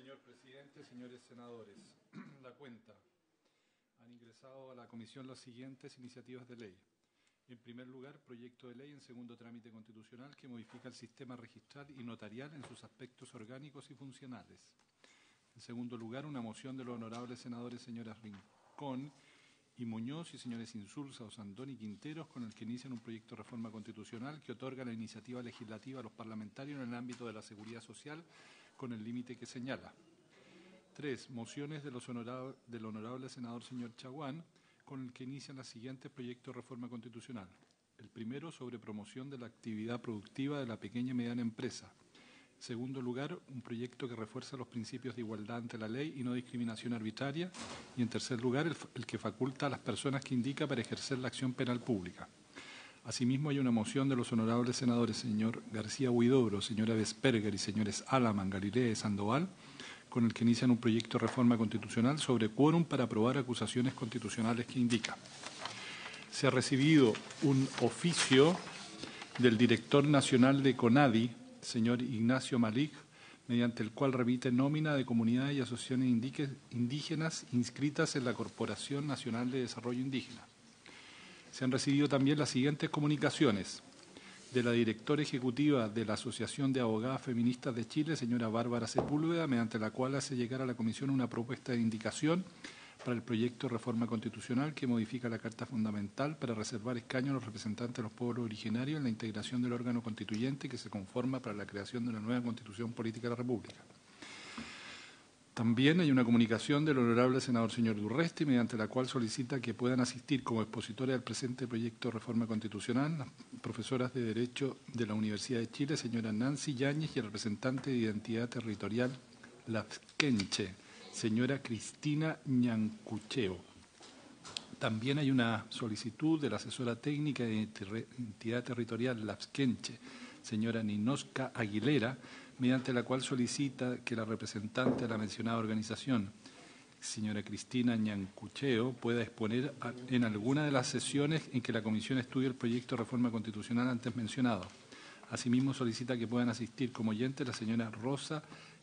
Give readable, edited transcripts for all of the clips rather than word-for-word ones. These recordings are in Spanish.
Señor presidente, señores senadores, la cuenta. Han ingresado a la comisión las siguientes iniciativas de ley. En primer lugar, proyecto de ley en segundo trámite constitucional que modifica el sistema registral y notarial en sus aspectos orgánicos y funcionales. En segundo lugar, una moción de los honorables senadores señoras Rincón y Muñoz y señores Insulza, Osandón y Quinteros, con el que inician un proyecto de reforma constitucional que otorga la iniciativa legislativa a los parlamentarios en el ámbito de la seguridad social con el límite que señala. 3. Mociones del honorable senador señor Chaguán, con el que inician los siguientes proyectos de reforma constitucional. El primero, sobre promoción de la actividad productiva de la pequeña y mediana empresa. En segundo lugar, un proyecto que refuerza los principios de igualdad ante la ley y no discriminación arbitraria. Y en tercer lugar, el que faculta a las personas que indica para ejercer la acción penal pública. Asimismo, hay una moción de los honorables senadores señor García Huidobro, señora Vesperger y señores Alaman, Galilea y Sandoval, con el que inician un proyecto de reforma constitucional sobre quórum para aprobar acusaciones constitucionales que indica. Se ha recibido un oficio del director nacional de CONADI, señor Ignacio Malik, mediante el cual remite nómina de comunidades y asociaciones indígenas inscritas en la Corporación Nacional de Desarrollo Indígena. Se han recibido también las siguientes comunicaciones: de la directora ejecutiva de la Asociación de Abogadas Feministas de Chile, señora Bárbara Sepúlveda, mediante la cual hace llegar a la Comisión una propuesta de indicación para el proyecto de reforma constitucional que modifica la Carta Fundamental para reservar escaños a los representantes de los pueblos originarios en la integración del órgano constituyente que se conforma para la creación de una nueva Constitución Política de la República. También hay una comunicación del honorable senador señor Durresti, mediante la cual solicita que puedan asistir como expositores al presente proyecto de reforma constitucional las profesoras de Derecho de la Universidad de Chile, señora Nancy Yáñez, y el representante de Identidad Territorial Lapsquenche, señora Cristina Ñancucheo. También hay una solicitud de la asesora técnica de Identidad Territorial Lapsquenche, señora Ninosca Aguilera, mediante la cual solicita que la representante de la mencionada organización, señora Cristina Ñancucheo, pueda exponer en alguna de las sesiones en que la Comisión estudie el proyecto de reforma constitucional antes mencionado. Asimismo, solicita que puedan asistir como oyentes la señora Rosa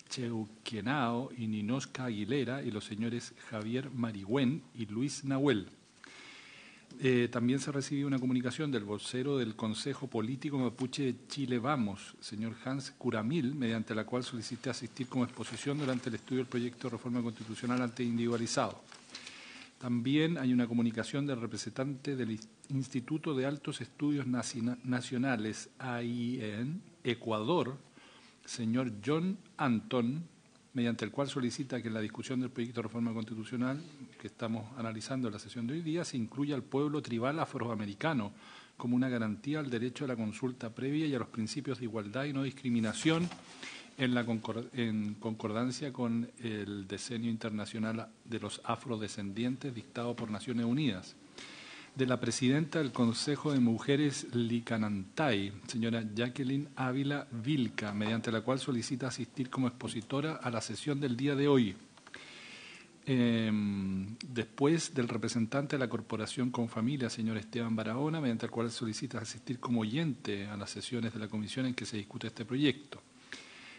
Cheuquenao y Ninosca Aguilera y los señores Javier Marigüén y Luis Nahuel. También se ha recibido una comunicación del vocero del Consejo Político Mapuche de Chile Vamos, señor Hans Curamil, mediante la cual solicita asistir como exposición durante el estudio del proyecto de reforma constitucional antes individualizado. También hay una comunicación del representante del Instituto de Altos Estudios Nacionales, AIN, Ecuador, señor John Anton, mediante el cual solicita que en la discusión del proyecto de reforma constitucional que estamos analizando en la sesión de hoy día se incluya al pueblo tribal afroamericano como una garantía al derecho a la consulta previa y a los principios de igualdad y no discriminación en concordancia con el Decenio Internacional de los Afrodescendientes dictado por Naciones Unidas. De la presidenta del Consejo de Mujeres Licanantay, señora Jacqueline Ávila Vilca, mediante la cual solicita asistir como expositora a la sesión del día de hoy. Después del representante de la Corporación Confamilia, señor Esteban Barahona, mediante el cual solicita asistir como oyente a las sesiones de la comisión en que se discute este proyecto.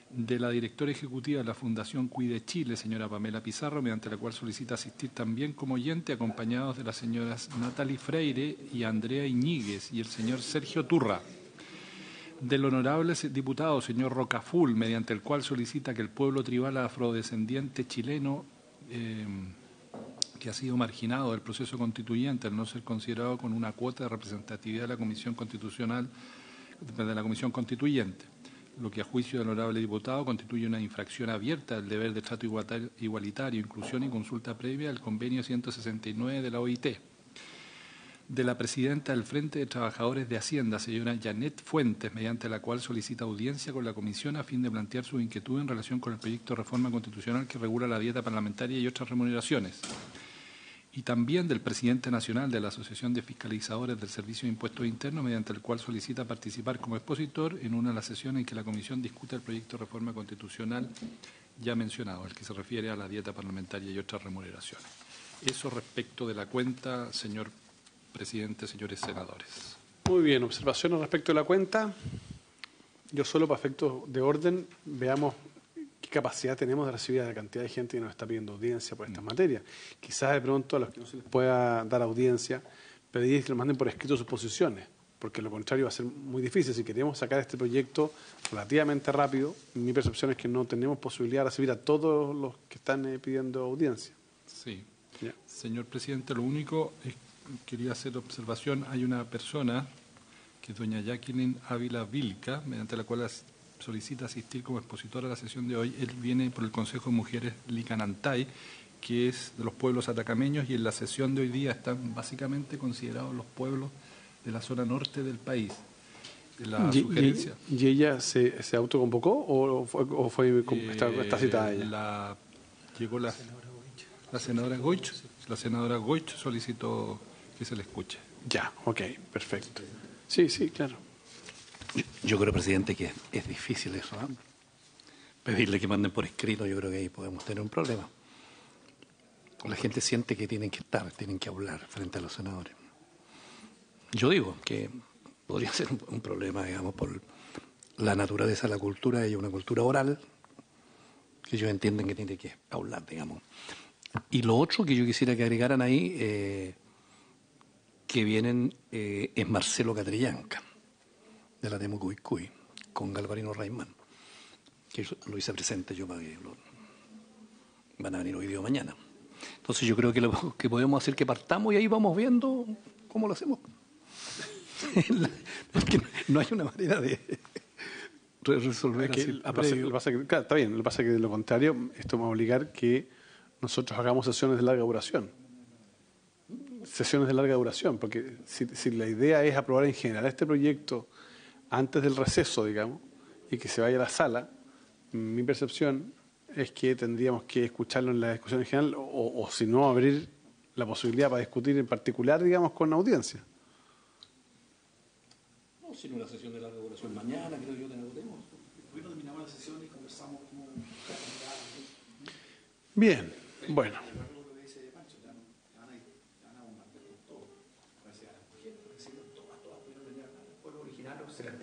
De la directora ejecutiva de la Fundación Cuide Chile, señora Pamela Pizarro, mediante la cual solicita asistir también como oyente, acompañados de las señoras Natalie Freire y Andrea Iñiguez y el señor Sergio Turra. Del honorable diputado señor Rocaful, mediante el cual solicita que el pueblo tribal afrodescendiente chileno, que ha sido marginado del proceso constituyente al no ser considerado con una cuota de representatividad de la Comisión Constitucional, de la Comisión Constituyente, lo que a juicio del honorable diputado constituye una infracción abierta del deber de trato igualitario, inclusión y consulta previa al convenio 169 de la OIT. De la presidenta del Frente de Trabajadores de Hacienda, señora Janet Fuentes, mediante la cual solicita audiencia con la comisión a fin de plantear su inquietud en relación con el proyecto de reforma constitucional que regula la dieta parlamentaria y otras remuneraciones. Y también del presidente nacional de la Asociación de Fiscalizadores del Servicio de Impuestos Internos, mediante el cual solicita participar como expositor en una de las sesiones en que la Comisión discuta el proyecto de reforma constitucional ya mencionado, el que se refiere a la dieta parlamentaria y otras remuneraciones. Eso respecto de la cuenta, señor presidente, señores senadores. Muy bien, observaciones respecto de la cuenta. Yo solo para efectos de orden, veamos qué capacidad tenemos de recibir a la cantidad de gente que nos está pidiendo audiencia por estas materias. Quizás de pronto a los que no se les pueda dar audiencia, pedir que lo manden por escrito sus posiciones, porque lo contrario va a ser muy difícil. Si queremos sacar este proyecto relativamente rápido, mi percepción es que no tenemos posibilidad de recibir a todos los que están pidiendo audiencia. Sí. Ya. Señor presidente, lo único es quería hacer observación. Hay una persona, que es doña Jacqueline Ávila Vilca, mediante la cual solicita asistir como expositora a la sesión de hoy. Él viene por el Consejo de Mujeres Licanantay, que es de los pueblos atacameños, y en la sesión de hoy día están básicamente considerados los pueblos de la zona norte del país. La sugerencia. ¿Y ella se autoconvocó o está citada ella? Llegó la senadora Goich. La senadora Goich solicitó que se le escuche. Ya, ok, perfecto. Sí, claro. Yo creo, presidente, que es difícil eso, ¿eh? Pedirle que manden por escrito, yo creo que ahí podemos tener un problema. La gente siente que tienen que estar, tienen que hablar frente a los senadores. Yo digo que podría ser un problema, digamos, por la naturaleza de la cultura. Hay una cultura oral que ellos entienden que tiene que hablar, digamos. Y lo otro que yo quisiera que agregaran ahí, que vienen, es Marcelo Catrillanca, de la Temucuicui, con Galvarino Raimán, que lo hice presente yo para que van a venir hoy día o mañana. Entonces yo creo que lo que podemos hacer es que partamos y ahí vamos viendo cómo lo hacemos. Es que no hay una manera de resolver así. Claro, está bien, lo que pasa es que de lo contrario esto va a obligar que nosotros hagamos sesiones de larga duración. Sesiones de larga duración, porque si la idea es aprobar en general este proyecto antes del receso, digamos, y que se vaya a la sala, mi percepción es que tendríamos que escucharlo en la discusión en general o si no, abrir la posibilidad para discutir en particular, digamos, con la audiencia. No, sino una sesión de larga duración mañana, creo yo que no tenemos. Hoy no terminamos la sesión y conversamos como... Bien, bueno.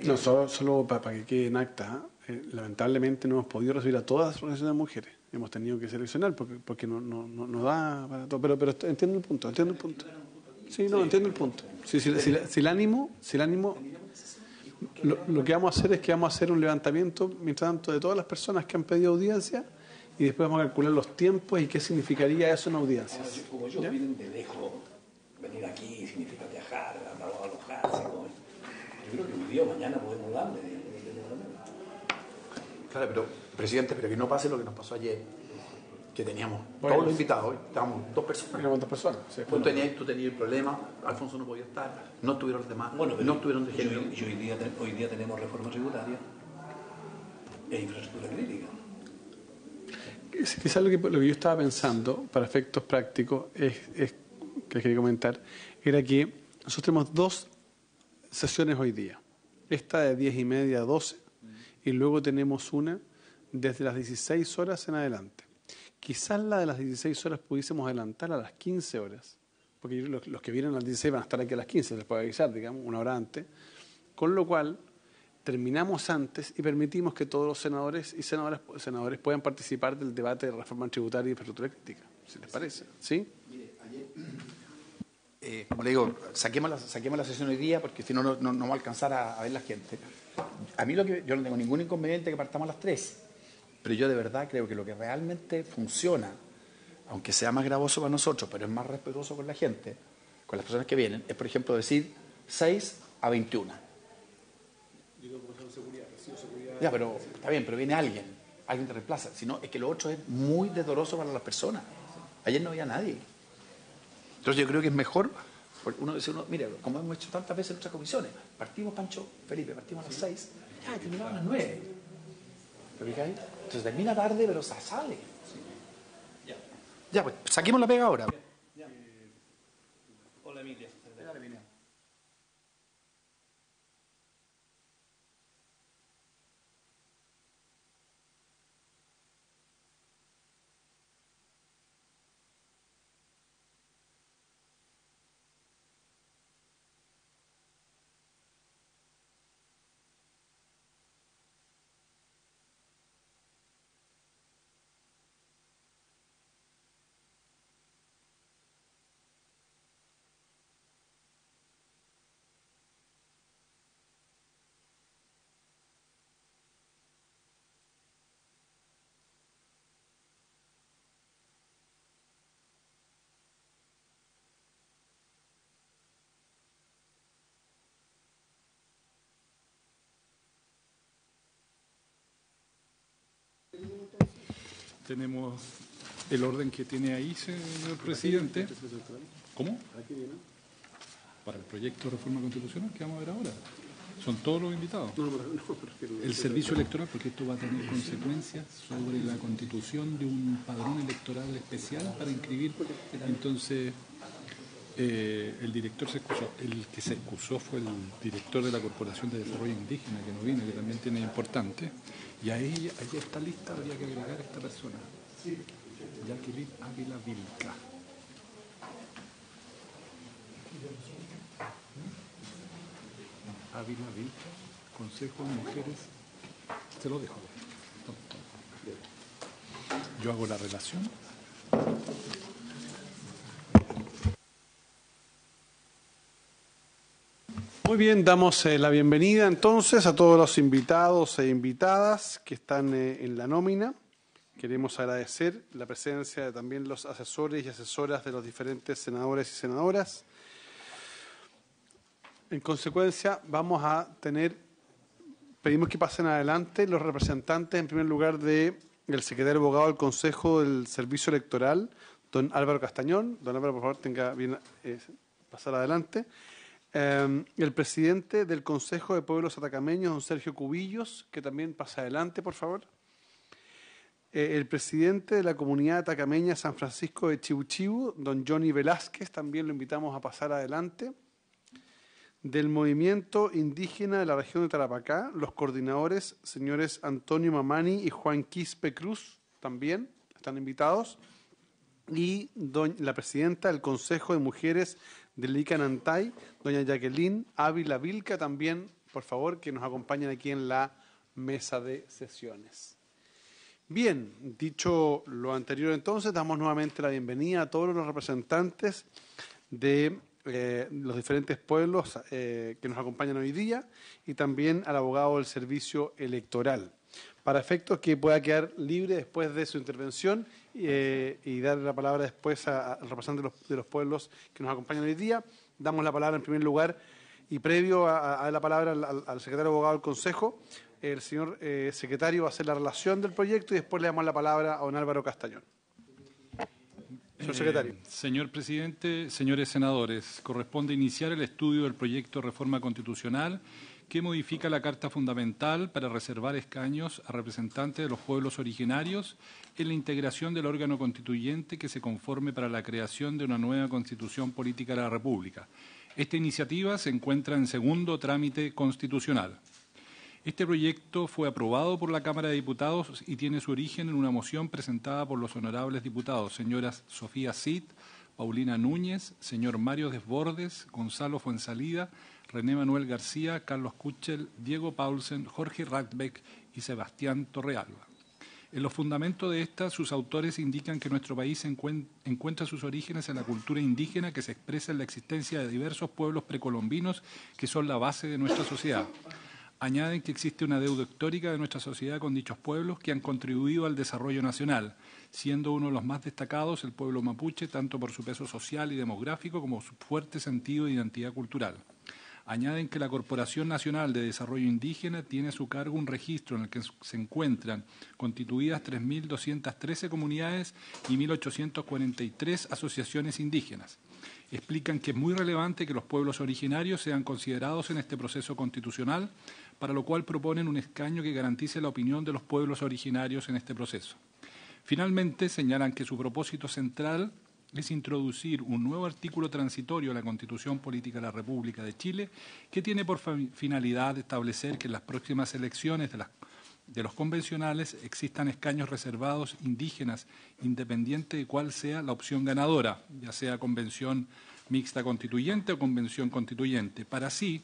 No, solo para que quede en acta, lamentablemente no hemos podido recibir a todas las organizaciones de mujeres. Hemos tenido que seleccionar porque no da para todo. Pero entiendo el punto, Sí, no, entiendo el punto. Si el ánimo, lo que vamos a hacer es que vamos a hacer un levantamiento, mientras tanto, de todas las personas que han pedido audiencia y después vamos a calcular los tiempos y qué significaría eso en audiencias. Como ellos vienen de lejos, venir aquí significa viajar, alojarse. Yo creo que hoy día o mañana podemos darle. Claro, pero, presidente, pero que no pase lo que nos pasó ayer, que teníamos todos los invitados, hoy estábamos 2 personas. Éramos 2 personas. Sí. Tú tenías el problema, Alfonso no podía estar, no estuvieron los demás, Bueno, no estuvieron de género. Y hoy día tenemos reforma tributaria e infraestructura crítica. Quizás lo que yo estaba pensando, para efectos prácticos, es que quería comentar, era que nosotros tenemos 2 sesiones hoy día. Esta de 10:30 a 12, y luego tenemos una desde las 16 horas en adelante. Quizás la de las 16 horas pudiésemos adelantar a las 15 horas, porque los que vienen a las 16 van a estar aquí a las 15, les puedo avisar, digamos, una hora antes, con lo cual terminamos antes y permitimos que todos los senadores y senadores puedan participar del debate de reforma tributaria y infraestructura crítica, si les parece. ¿Sí? Mire, ayer, como le digo, saquemos la sesión hoy día porque si no va a alcanzar a ver la gente. A mí yo no tengo ningún inconveniente que partamos a las 3, pero yo de verdad creo que lo que realmente funciona, aunque sea más gravoso para nosotros, pero es más respetuoso con la gente, con las personas que vienen, es por ejemplo decir 6 a 21. Ya, pero está bien, pero viene alguien te reemplaza. Si no, es que lo otro es muy doloroso para las personas. Ayer no había nadie. Entonces yo creo que es mejor, porque mire, como hemos hecho tantas veces en nuestras comisiones, partimos, Pancho, Felipe, partimos a las 6, ya, terminamos a las 9. ¿Te ubicáis? Entonces termina tarde, pero sale. Sí. Ya, pues saquemos la pega ahora. Hola, Emilia. tenemos el orden que tiene ahí, señor presidente. ¿Cómo? Para el proyecto de reforma constitucional que vamos a ver ahora. Son todos los invitados. El servicio electoral, porque esto va a tener consecuencias sobre la constitución de un padrón electoral especial para inscribir. Entonces, el director se excusó. El que se excusó fue el director de la Corporación de Desarrollo Indígena, que no vino, que también tiene importante. Y ahí esta lista habría que agregar a esta persona. Jacqueline Ávila Vilca. Ávila Vilca, Consejo de Mujeres. Se lo dejo. Yo hago la relación. Muy bien, damos la bienvenida entonces a todos los invitados e invitadas que están en la nómina. Queremos agradecer la presencia de también los asesores y asesoras de los diferentes senadores y senadoras. En consecuencia, pedimos que pasen adelante los representantes, en primer lugar, del secretario abogado del Consejo del Servicio Electoral, don Álvaro Castañón. Don Álvaro, por favor, tenga bien pasar adelante. El presidente del Consejo de Pueblos Atacameños, don Sergio Cubillos, que también pasa adelante, por favor. El presidente de la comunidad atacameña San Francisco de Chibu, don Johnny Velázquez, también lo invitamos a pasar adelante. Del movimiento indígena de la región de Tarapacá, los coordinadores, señores Antonio Mamani y Juan Quispe Cruz, también están invitados. Y la presidenta del Consejo de Mujeres del Icanantay, doña Jacqueline Ávila Vilca, también, por favor, que nos acompañen aquí en la mesa de sesiones. Bien, dicho lo anterior entonces, damos nuevamente la bienvenida a todos los representantes de los diferentes pueblos que nos acompañan hoy día y también al abogado del servicio electoral. Para efectos que pueda quedar libre después de su intervención y dar la palabra después al representante de los pueblos que nos acompañan hoy día, damos la palabra en primer lugar y previo a la palabra al secretario abogado del Consejo, el señor secretario va a hacer la relación del proyecto y después le damos la palabra a don Álvaro Castañón. Señor secretario. Señor presidente, señores senadores, corresponde iniciar el estudio del proyecto de reforma constitucional que modifica la Carta Fundamental para reservar escaños a representantes de los pueblos originarios en la integración del órgano constituyente que se conforme para la creación de una nueva Constitución Política de la República. Esta iniciativa se encuentra en segundo trámite constitucional. Este proyecto fue aprobado por la Cámara de Diputados y tiene su origen en una moción presentada por los honorables diputados, señoras Sofía Cid, Paulina Núñez, señor Mario Desbordes, Gonzalo Fuensalida, René Manuel García, Carlos Kuchel, Diego Paulsen, Jorge Radbeck y Sebastián Torrealba. En los fundamentos de esta, sus autores indican que nuestro país encuentra sus orígenes en la cultura indígena que se expresa en la existencia de diversos pueblos precolombinos que son la base de nuestra sociedad. Añaden que existe una deuda histórica de nuestra sociedad con dichos pueblos que han contribuido al desarrollo nacional, siendo uno de los más destacados el pueblo mapuche, tanto por su peso social y demográfico como su fuerte sentido de identidad cultural. Añaden que la Corporación Nacional de Desarrollo Indígena tiene a su cargo un registro en el que se encuentran constituidas 3.213 comunidades y 1.843 asociaciones indígenas. Explican que es muy relevante que los pueblos originarios sean considerados en este proceso constitucional, para lo cual proponen un escaño que garantice la opinión de los pueblos originarios en este proceso. Finalmente, señalan que su propósito central es introducir un nuevo artículo transitorio a la Constitución Política de la República de Chile, que tiene por finalidad establecer que en las próximas elecciones de los convencionales existan escaños reservados indígenas, independiente de cuál sea la opción ganadora, ya sea convención mixta constituyente o convención constituyente, para así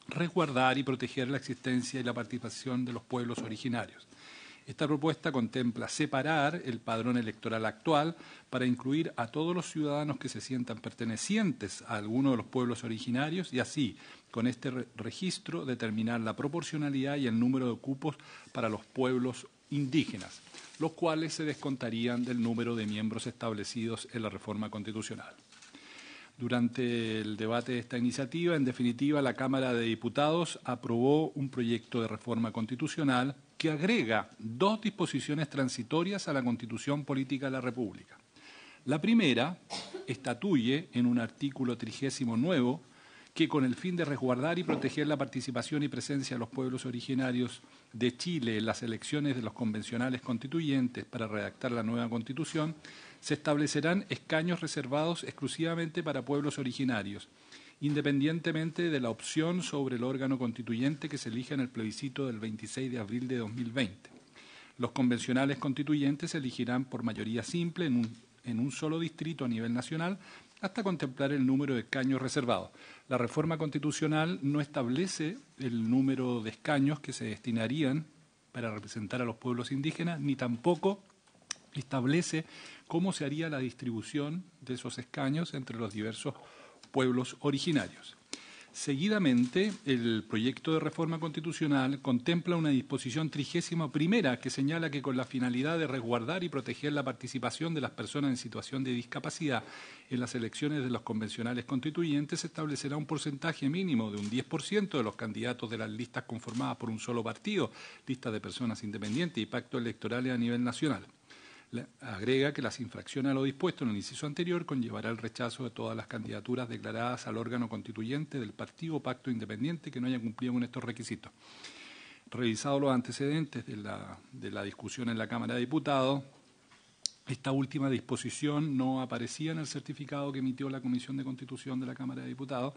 resguardar y proteger la existencia y la participación de los pueblos originarios. Esta propuesta contempla separar el padrón electoral actual para incluir a todos los ciudadanos que se sientan pertenecientes a alguno de los pueblos originarios y así, con este registro, determinar la proporcionalidad y el número de cupos para los pueblos indígenas, los cuales se descontarían del número de miembros establecidos en la reforma constitucional. Durante el debate de esta iniciativa, en definitiva, la Cámara de Diputados aprobó un proyecto de reforma constitucional que agrega 2 disposiciones transitorias a la Constitución Política de la República. La primera estatuye en un artículo 39 que con el fin de resguardar y proteger la participación y presencia de los pueblos originarios de Chile en las elecciones de los convencionales constituyentes para redactar la nueva Constitución, se establecerán escaños reservados exclusivamente para pueblos originarios, independientemente de la opción sobre el órgano constituyente que se elija en el plebiscito del 26 de abril de 2020. Los convencionales constituyentes se elegirán por mayoría simple en un solo distrito a nivel nacional, hasta contemplar el número de escaños reservados. La reforma constitucional no establece el número de escaños que se destinarían para representar a los pueblos indígenas, ni tampoco establece cómo se haría la distribución de esos escaños entre los diversos pueblos originarios. Seguidamente, el proyecto de reforma constitucional contempla una disposición 31ª que señala que con la finalidad de resguardar y proteger la participación de las personas en situación de discapacidad en las elecciones de los convencionales constituyentes se establecerá un porcentaje mínimo de un 10% de los candidatos de las listas conformadas por un solo partido, listas de personas independientes y pactos electorales a nivel nacional. Agrega que las infracciones a lo dispuesto en el inciso anterior conllevará el rechazo de todas las candidaturas declaradas al órgano constituyente del partido o pacto independiente que no hayan cumplido con estos requisitos. Revisados los antecedentes de la discusión en la Cámara de Diputados, esta última disposición no aparecía en el certificado que emitió la Comisión de Constitución de la Cámara de Diputados,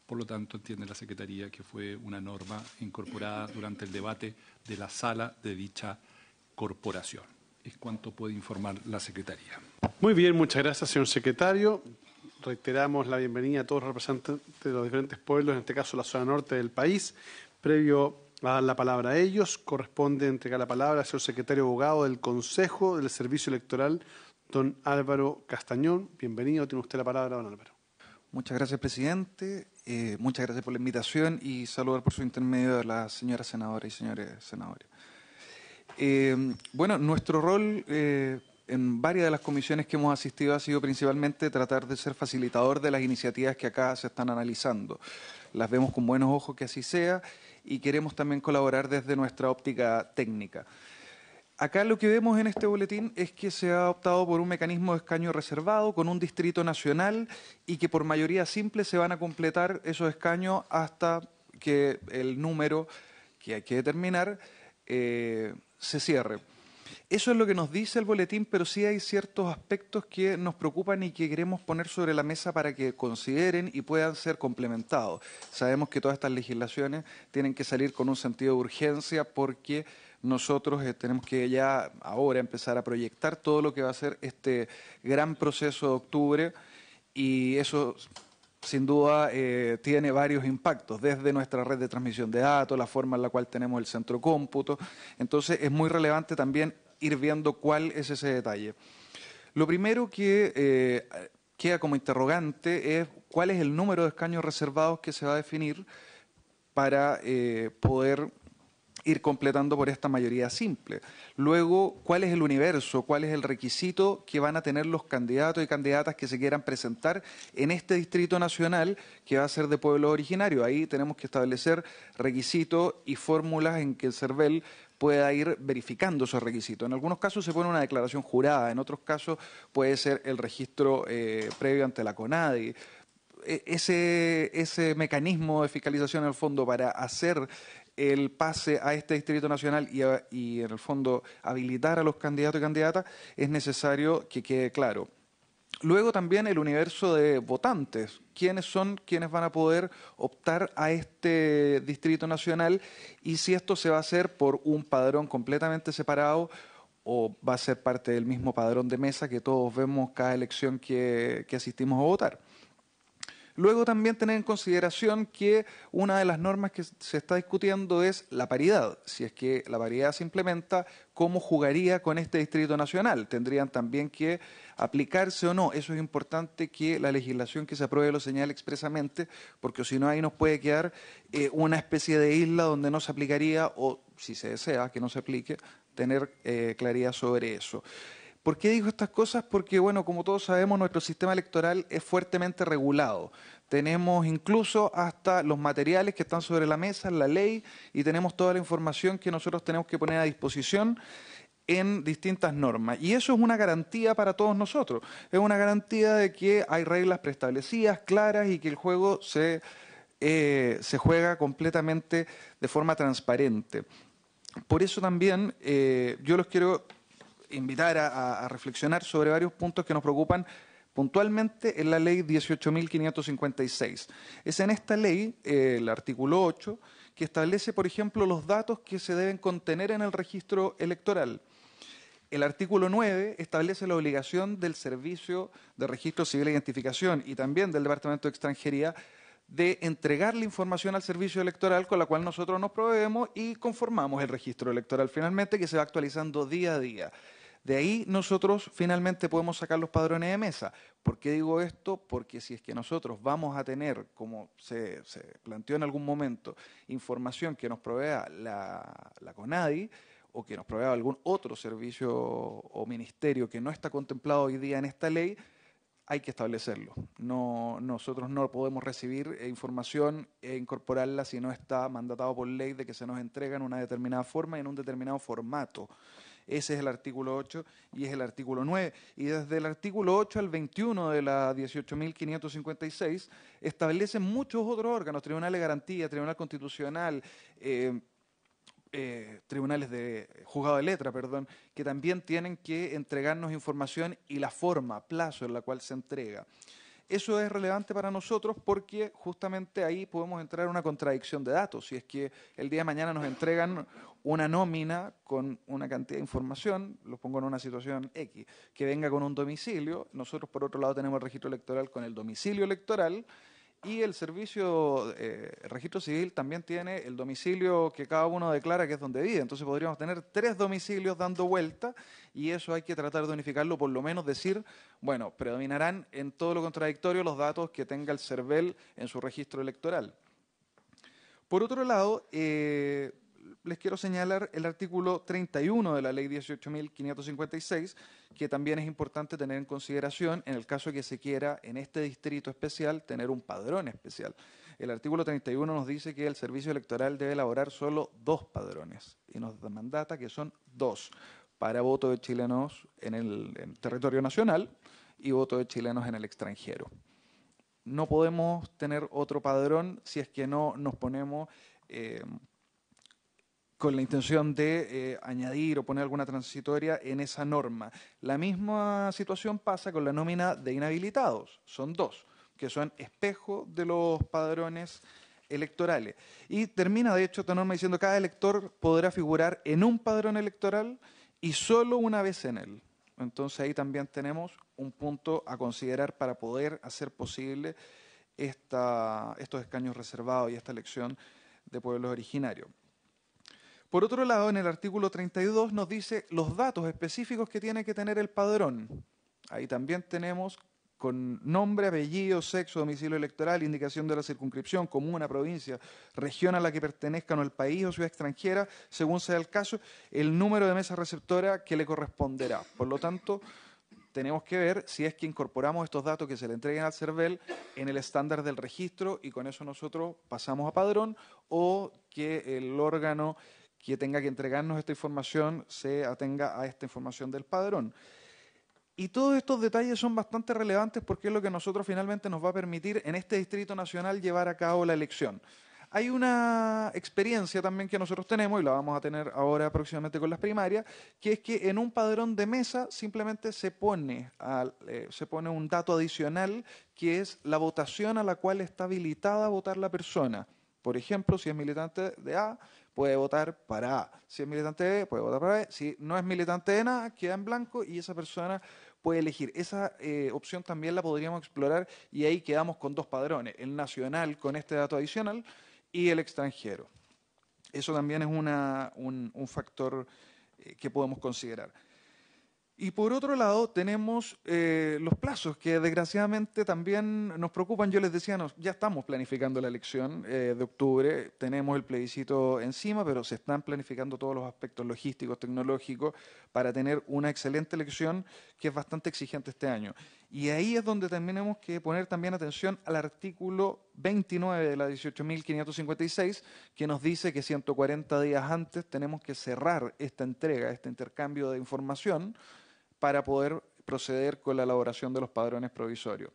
por lo tanto entiende la Secretaría que fue una norma incorporada durante el debate de la sala de dicha corporación. Es cuanto puede informar la Secretaría. Muy bien, muchas gracias, señor secretario. Reiteramos la bienvenida a todos los representantes de los diferentes pueblos, en este caso la zona norte del país. Previo a dar la palabra a ellos, corresponde entregar la palabra al señor secretario abogado del Consejo del Servicio Electoral, don Álvaro Castañón. Bienvenido, tiene usted la palabra, don Álvaro. Muchas gracias, presidente. Muchas gracias por la invitación y saludar por su intermedio a las señoras senadoras y señores senadores. Bueno, nuestro rol en varias de las comisiones que hemos asistido ha sido principalmente tratar de ser facilitador de las iniciativas que acá se están analizando. Las vemos con buenos ojos que así sea y queremos también colaborar desde nuestra óptica técnica. Acá lo que vemos en este boletín es que se ha optado por un mecanismo de escaño reservado con un distrito nacional y que por mayoría simple se van a completar esos escaños hasta que el número que hay que determinar se cierre. Eso es lo que nos dice el boletín, pero sí hay ciertos aspectos que nos preocupan y que queremos poner sobre la mesa para que consideren y puedan ser complementados. Sabemos que todas estas legislaciones tienen que salir con un sentido de urgencia porque nosotros tenemos que ya ahora empezar a proyectar todo lo que va a ser este gran proceso de octubre y eso sin duda tiene varios impactos, desde nuestra red de transmisión de datos, la forma en la cual tenemos el centro cómputo. Entonces es muy relevante también ir viendo cuál es ese detalle. Lo primero que queda como interrogante es cuál es el número de escaños reservados que se va a definir para poder ir completando por esta mayoría simple. Luego, ¿cuál es el universo? ¿Cuál es el requisito que van a tener los candidatos y candidatas que se quieran presentar en este distrito nacional que va a ser de pueblos originarios? Ahí tenemos que establecer requisitos y fórmulas en que el CERVEL pueda ir verificando esos requisitos. En algunos casos se pone una declaración jurada, en otros casos puede ser el registro previo ante la CONADI. Ese mecanismo de fiscalización en el fondo para hacer el pase a este distrito nacional y en el fondo habilitar a los candidatos y candidatas es necesario que quede claro. Luego también el universo de votantes, quiénes son quienes van a poder optar a este distrito nacional y si esto se va a hacer por un padrón completamente separado o va a ser parte del mismo padrón de mesa que todos vemos cada elección que asistimos a votar. Luego también tener en consideración que una de las normas que se está discutiendo es la paridad. Si es que la paridad se implementa, ¿cómo jugaría con este distrito nacional? ¿Tendrían también que aplicarse o no? Eso es importante que la legislación que se apruebe lo señale expresamente, porque si no ahí nos puede quedar una especie de isla donde no se aplicaría o, si se desea, que no se aplique, tener claridad sobre eso. ¿Por qué digo estas cosas? Porque, bueno, como todos sabemos, nuestro sistema electoral es fuertemente regulado. tenemos incluso hasta los materiales que están sobre la mesa, la ley, y tenemos toda la información que nosotros tenemos que poner a disposición en distintas normas. Y eso es una garantía para todos nosotros. Es una garantía de que hay reglas preestablecidas, claras, y que el juego se juega completamente de forma transparente. Por eso también yo los quiero invitar a reflexionar sobre varios puntos que nos preocupan puntualmente en la ley 18.556. Es en esta ley, el artículo 8, que establece, por ejemplo, los datos que se deben contener en el registro electoral. El artículo 9 establece la obligación del Servicio de Registro Civil e Identificación y también del Departamento de Extranjería de entregar la información al servicio electoral con la cual nosotros nos proveemos y conformamos el registro electoral finalmente, que se va actualizando día a día. De ahí nosotros finalmente podemos sacar los padrones de mesa. ¿Por qué digo esto? Porque si es que nosotros vamos a tener, como se planteó en algún momento, información que nos provea la CONADI o que nos provea algún otro servicio o ministerio que no está contemplado hoy día en esta ley, hay que establecerlo. Nosotros no podemos recibir información e incorporarla si no está mandatado por ley de que se nos entrega en una determinada forma y en un determinado formato. Ese es el artículo 8 y es el artículo 9. Y desde el artículo 8 al 21 de la 18.556 establecen muchos otros órganos, tribunales de garantía, tribunal constitucional, tribunales de juzgado de letra, perdón, que también tienen que entregarnos información y la forma, plazo en la cual se entrega. Eso es relevante para nosotros porque justamente ahí podemos entrar en una contradicción de datos. Si es que el día de mañana nos entregan una nómina con una cantidad de información, lo pongo en una situación X, que venga con un domicilio, nosotros por otro lado tenemos el registro electoral con el domicilio electoral, y el servicio, el registro civil también tiene el domicilio que cada uno declara que es donde vive. Entonces podríamos tener 3 domicilios dando vuelta y eso hay que tratar de unificarlo, por lo menos decir, bueno, predominarán en todo lo contradictorio los datos que tenga el CERVEL en su registro electoral. Por otro lado, les quiero señalar el artículo 31 de la ley 18.556, que también es importante tener en consideración en el caso que se quiera en este distrito especial tener un padrón especial. El artículo 31 nos dice que el servicio electoral debe elaborar solo 2 padrones y nos mandata que son 2 para voto de chilenos en el territorio nacional y voto de chilenos en el extranjero. No podemos tener otro padrón si es que no nos ponemos con la intención de añadir o poner alguna transitoria en esa norma. La misma situación pasa con la nómina de inhabilitados. Son 2, que son espejo de los padrones electorales. Y termina, de hecho, esta norma diciendo que cada elector podrá figurar en un padrón electoral y solo una vez en él. Entonces ahí también tenemos un punto a considerar para poder hacer posible estos escaños reservados y esta elección de pueblos originarios. Por otro lado, en el artículo 32 nos dice los datos específicos que tiene que tener el padrón. Ahí también tenemos con nombre, apellido, sexo, domicilio electoral, indicación de la circunscripción, comuna, provincia, región a la que pertenezcan o el país o ciudad extranjera, según sea el caso, el número de mesa receptora que le corresponderá. Por lo tanto, tenemos que ver si es que incorporamos estos datos que se le entreguen al CERVEL en el estándar del registro y con eso nosotros pasamos a padrón, o que el órgano que tenga que entregarnos esta información se atenga a esta información del padrón. Y todos estos detalles son bastante relevantes porque es lo que nosotros finalmente nos va a permitir en este Distrito Nacional llevar a cabo la elección. Hay una experiencia también que nosotros tenemos, y la vamos a tener ahora próximamente con las primarias, que es que en un padrón de mesa simplemente se pone un dato adicional que es la votación a la cual está habilitada a votar la persona. Por ejemplo, si es militante de A, puede votar para A. Si es militante de B, puede votar para B. Si no es militante de nada, queda en blanco y esa persona puede elegir. Esa opción también la podríamos explorar y ahí quedamos con 2 padrones, el nacional con este dato adicional y el extranjero. Eso también es un factor que podemos considerar. Y por otro lado tenemos los plazos que desgraciadamente también nos preocupan. Yo les decía, ya estamos planificando la elección de octubre, tenemos el plebiscito encima, pero se están planificando todos los aspectos logísticos, tecnológicos, para tener una excelente elección que es bastante exigente este año. Y ahí es donde tenemos que poner también atención al artículo 29 de la 18.556, que nos dice que 140 días antes tenemos que cerrar esta entrega, este intercambio de información, para poder proceder con la elaboración de los padrones provisorios.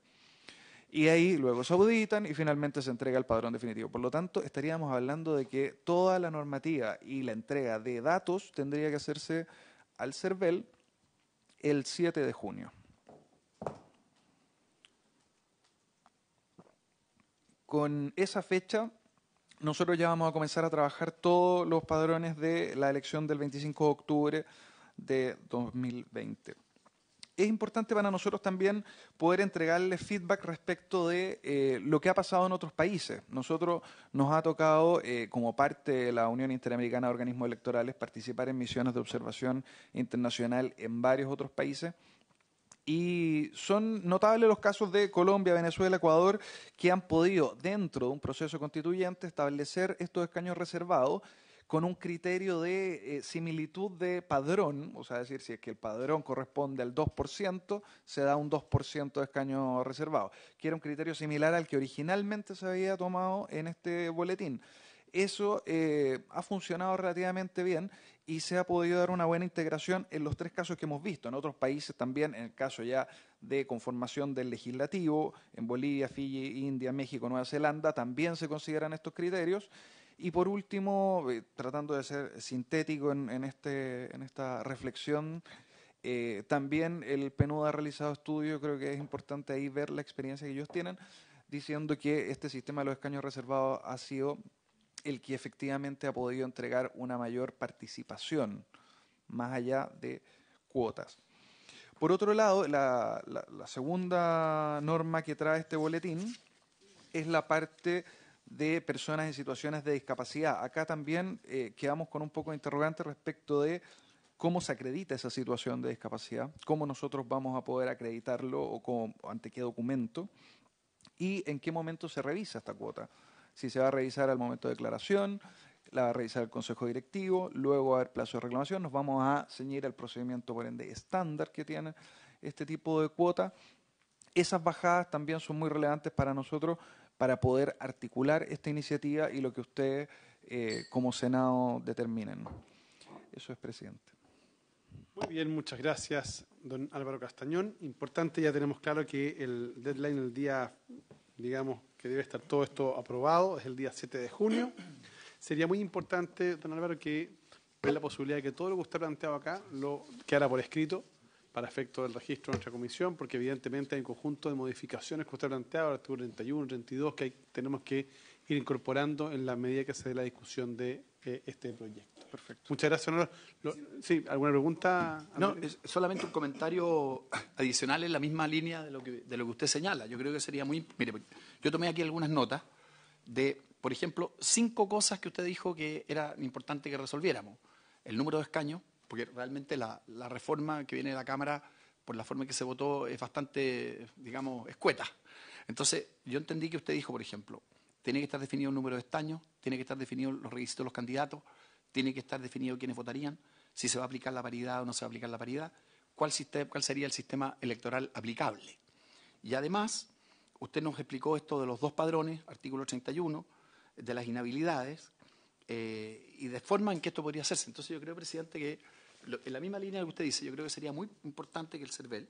Y ahí luego se auditan y finalmente se entrega el padrón definitivo. Por lo tanto, estaríamos hablando de que toda la normativa y la entrega de datos tendría que hacerse al CERVEL el 7 de junio. Con esa fecha, nosotros ya vamos a comenzar a trabajar todos los padrones de la elección del 25 de octubre de 2020. Es importante para nosotros también poder entregarles feedback respecto de lo que ha pasado en otros países. Nosotros nos ha tocado, como parte de la Unión Interamericana de Organismos Electorales, participar en misiones de observación internacional en varios otros países. Y son notables los casos de Colombia, Venezuela, Ecuador, que han podido, dentro de un proceso constituyente, establecer estos escaños reservados con un criterio de similitud de padrón, o sea, es decir, si es que el padrón corresponde al 2%, se da un 2% de escaños reservados, que era un criterio similar al que originalmente se había tomado en este boletín. Eso ha funcionado relativamente bien y se ha podido dar una buena integración en los tres casos que hemos visto. En otros países también, en el caso ya de conformación del legislativo, en Bolivia, Fiji, India, México, Nueva Zelanda, también se consideran estos criterios. Y por último, tratando de ser sintético en esta reflexión, también el PNUD ha realizado estudios, creo que es importante ahí ver la experiencia que ellos tienen, diciendo que este sistema de los escaños reservados ha sido el que efectivamente ha podido entregar una mayor participación, más allá de cuotas. Por otro lado, la segunda norma que trae este boletín es la parte de personas en situaciones de discapacidad. Acá también quedamos con un poco de interrogante respecto de cómo se acredita esa situación de discapacidad, cómo nosotros vamos a poder acreditarlo o ante qué documento y en qué momento se revisa esta cuota. Si se va a revisar al momento de declaración, la va a revisar el Consejo Directivo, luego va a haber plazo de reclamación, nos vamos a ceñir al procedimiento por ende estándar que tiene este tipo de cuota. Esas bajadas también son muy relevantes para nosotros para poder articular esta iniciativa y lo que ustedes como Senado determinen. Eso es, presidente. Muy bien, muchas gracias, don Álvaro Castañón. Importante, ya tenemos claro que el deadline, el día, digamos, que debe estar todo esto aprobado, es el día 7 de junio. Sería muy importante, don Álvaro, que ver la posibilidad de que todo lo que usted ha planteado acá lo quedara por escrito para efecto del registro de nuestra comisión, porque evidentemente hay un conjunto de modificaciones que usted ha planteado, el artículo 31, 32, que tenemos que ir incorporando en la medida que se dé la discusión de este proyecto. Perfecto. Muchas gracias. Sí, ¿alguna pregunta? No, es solamente un comentario adicional en la misma línea de lo que usted señala. Yo creo que sería muy... Mire, yo tomé aquí algunas notas de, por ejemplo, 5 cosas que usted dijo que era importante que resolviéramos. El número de escaños, porque realmente la reforma que viene de la Cámara, por la forma en que se votó, es bastante, digamos, escueta. Entonces, yo entendí que usted dijo, por ejemplo, tiene que estar definido el número de escaños, tiene que estar definido los requisitos de los candidatos, tiene que estar definido quiénes votarían, si se va a aplicar la paridad o no se va a aplicar la paridad, cuál sería el sistema electoral aplicable. Y además, usted nos explicó esto de los 2 padrones, artículo 31, de las inhabilidades, y de forma en que esto podría hacerse. Entonces yo creo, presidente, que en la misma línea que usted dice, yo creo que sería muy importante que el CERVEL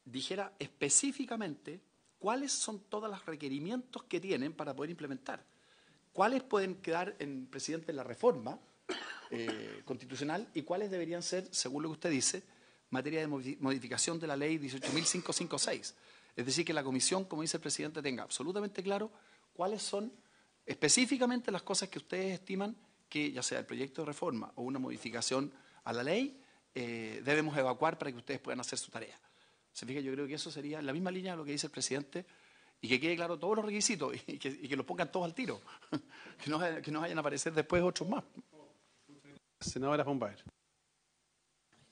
dijera específicamente cuáles son todos los requerimientos que tienen para poder implementar. ¿Cuáles pueden quedar, presidente, en la reforma constitucional y cuáles deberían ser, según lo que usted dice, materia de modificación de la ley 18.556? Es decir, que la comisión, como dice el presidente, tenga absolutamente claro cuáles son específicamente las cosas que ustedes estiman que, ya sea el proyecto de reforma o una modificación a la ley, debemos evacuar para que ustedes puedan hacer su tarea. ¿Se fija? Yo creo que eso sería en la misma línea de lo que dice el presidente y que quede claro todos los requisitos y que los pongan todos al tiro. que no vayan a aparecer después otros más. Senadora von Baer.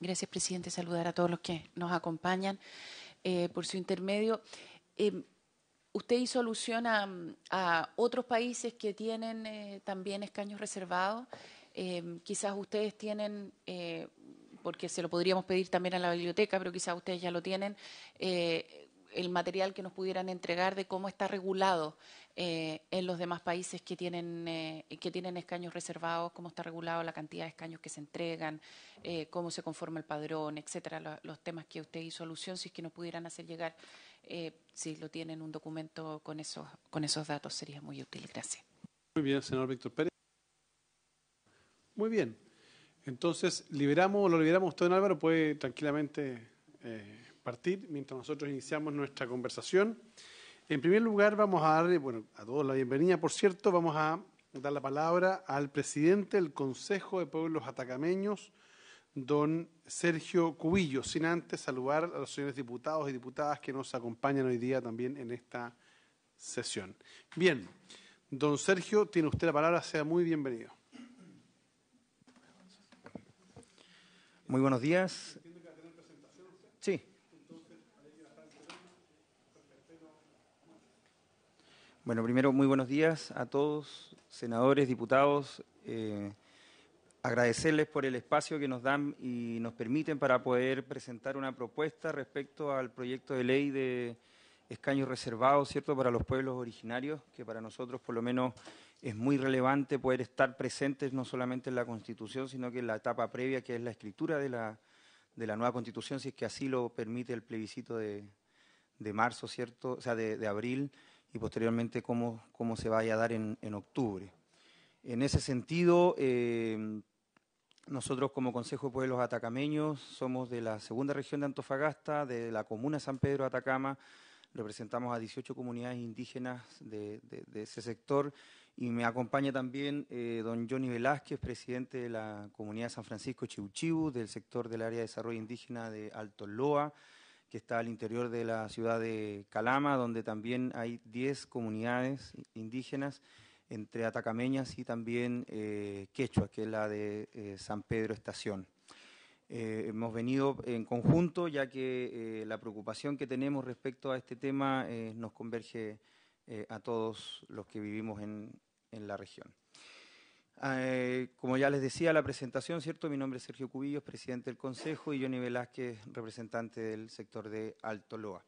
Gracias, presidente. Saludar a todos los que nos acompañan por su intermedio. Usted hizo alusión a otros países que tienen también escaños reservados. Quizás ustedes tienen, porque se lo podríamos pedir también a la biblioteca, pero quizás ustedes ya lo tienen, el material que nos pudieran entregar de cómo está regulado en los demás países que tienen escaños reservados, cómo está regulado la cantidad de escaños que se entregan, cómo se conforma el padrón, etcétera, los temas que usted hizo alusión, si es que nos pudieran hacer llegar, si lo tienen un documento con esos datos, sería muy útil. Gracias. Muy bien, senador Víctor Pérez. Muy bien. Entonces, lo liberamos. Usted, don Álvaro, puede tranquilamente partir mientras nosotros iniciamos nuestra conversación. En primer lugar, vamos a darle, a todos la bienvenida, por cierto, vamos a dar la palabra al presidente del Consejo de Pueblos Atacameños, don Sergio Cubillos, sin antes saludar a los señores diputados y diputadas que nos acompañan hoy día también en esta sesión. Bien, don Sergio, tiene usted la palabra, sea muy bienvenido. Muy buenos días. Sí. Bueno, primero, muy buenos días a todos, senadores, diputados. Agradecerles por el espacio que nos dan y nos permiten para poder presentar una propuesta respecto al proyecto de ley de escaños reservados, ¿cierto?, para los pueblos originarios, que para nosotros por lo menos es muy relevante poder estar presentes no solamente en la Constitución, sino que en la etapa previa, que es la escritura de la nueva Constitución, si es que así lo permite el plebiscito de marzo, ¿cierto?, o sea, de abril, y posteriormente cómo se vaya a dar en octubre. En ese sentido, nosotros como Consejo de Pueblos Atacameños somos de la segunda región de Antofagasta, de la comuna San Pedro de Atacama, representamos a 18 comunidades indígenas de ese sector, y me acompaña también don Johnny Velázquez, presidente de la comunidad de San Francisco Chiuchiu, del sector del área de desarrollo indígena de Alto Loa, que está al interior de la ciudad de Calama, donde también hay 10 comunidades indígenas, entre atacameñas y también quechua, que es la de San Pedro Estación. Hemos venido en conjunto, ya que la preocupación que tenemos respecto a este tema nos converge a todos los que vivimos en la región. Como ya les decía, la presentación, ¿cierto? Mi nombre es Sergio Cubillos, presidente del Consejo, y Johnny Velázquez, representante del sector de Alto Loa.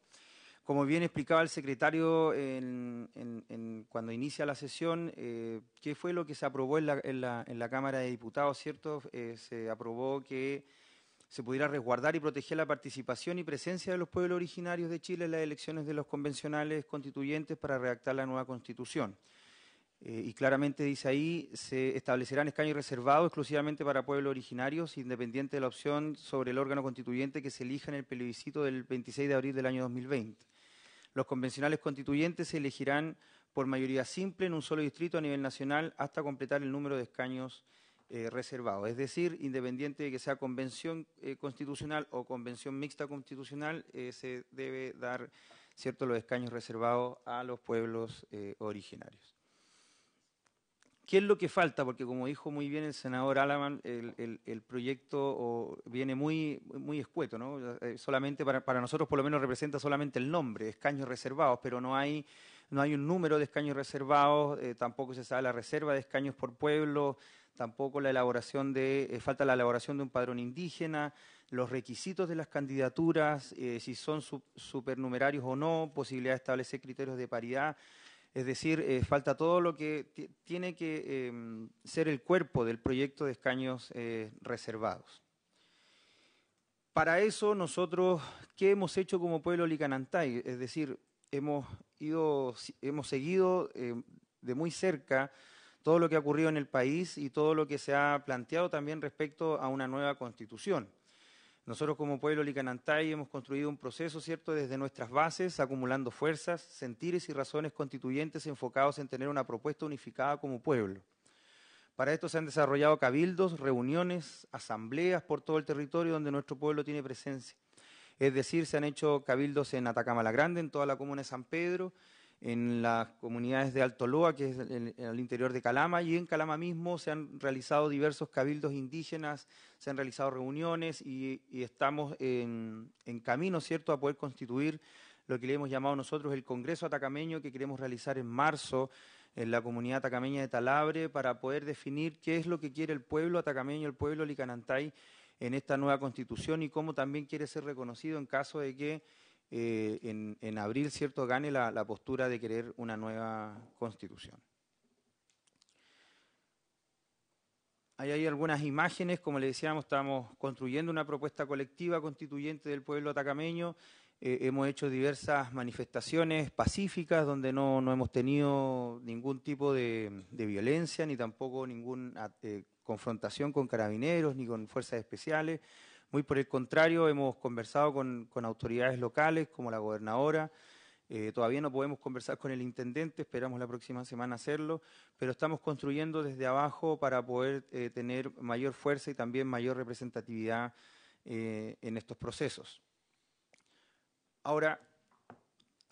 Como bien explicaba el secretario cuando inicia la sesión, ¿qué fue lo que se aprobó en la Cámara de Diputados, ¿cierto? Se aprobó que se pudiera resguardar y proteger la participación y presencia de los pueblos originarios de Chile en las elecciones de los convencionales constituyentes para redactar la nueva Constitución. Y claramente dice ahí, se establecerán escaños reservados exclusivamente para pueblos originarios, independiente de la opción sobre el órgano constituyente que se elija en el plebiscito del 26 de abril del año 2020. Los convencionales constituyentes se elegirán por mayoría simple en un solo distrito a nivel nacional hasta completar el número de escaños reservados. Es decir, independiente de que sea convención constitucional o convención mixta constitucional, se debe dar, ¿cierto?, los escaños reservados a los pueblos originarios. ¿Qué es lo que falta? Porque como dijo muy bien el senador Alaman, el proyecto viene muy escueto, ¿no? Solamente para nosotros por lo menos representa solamente el nombre, escaños reservados, pero no hay un número de escaños reservados, tampoco se sabe la reserva de escaños por pueblo, tampoco falta la elaboración de un padrón indígena, los requisitos de las candidaturas, si son supernumerarios o no, posibilidad de establecer criterios de paridad. Es decir, falta todo lo que tiene que ser el cuerpo del proyecto de escaños reservados. Para eso nosotros, ¿qué hemos hecho como pueblo licanantay? Es decir, hemos seguido de muy cerca todo lo que ha ocurrido en el país y todo lo que se ha planteado también respecto a una nueva Constitución. Nosotros como pueblo licanantay hemos construido un proceso, ¿cierto?, desde nuestras bases, acumulando fuerzas, sentires y razones constituyentes enfocados en tener una propuesta unificada como pueblo. Para esto se han desarrollado cabildos, reuniones, asambleas por todo el territorio donde nuestro pueblo tiene presencia. Es decir, se han hecho cabildos en Atacama la Grande, en toda la comuna de San Pedro, en las comunidades de Alto Loa, que es en el interior de Calama, y en Calama mismo se han realizado diversos cabildos indígenas, se han realizado reuniones y estamos en camino, ¿cierto?, a poder constituir lo que le hemos llamado nosotros el Congreso Atacameño, que queremos realizar en marzo en la comunidad atacameña de Talabre, para poder definir qué es lo que quiere el pueblo atacameño, el pueblo licanantay, en esta nueva Constitución y cómo también quiere ser reconocido en caso de que en abril, ¿cierto?, gane la postura de querer una nueva Constitución. Ahí hay algunas imágenes, como le decíamos, estamos construyendo una propuesta colectiva constituyente del pueblo atacameño. Hemos hecho diversas manifestaciones pacíficas donde no hemos tenido ningún tipo de violencia ni tampoco ninguna confrontación con carabineros ni con fuerzas especiales. Muy por el contrario, hemos conversado con autoridades locales como la gobernadora. Todavía no podemos conversar con el intendente, esperamos la próxima semana hacerlo, pero estamos construyendo desde abajo para poder tener mayor fuerza y también mayor representatividad en estos procesos. Ahora,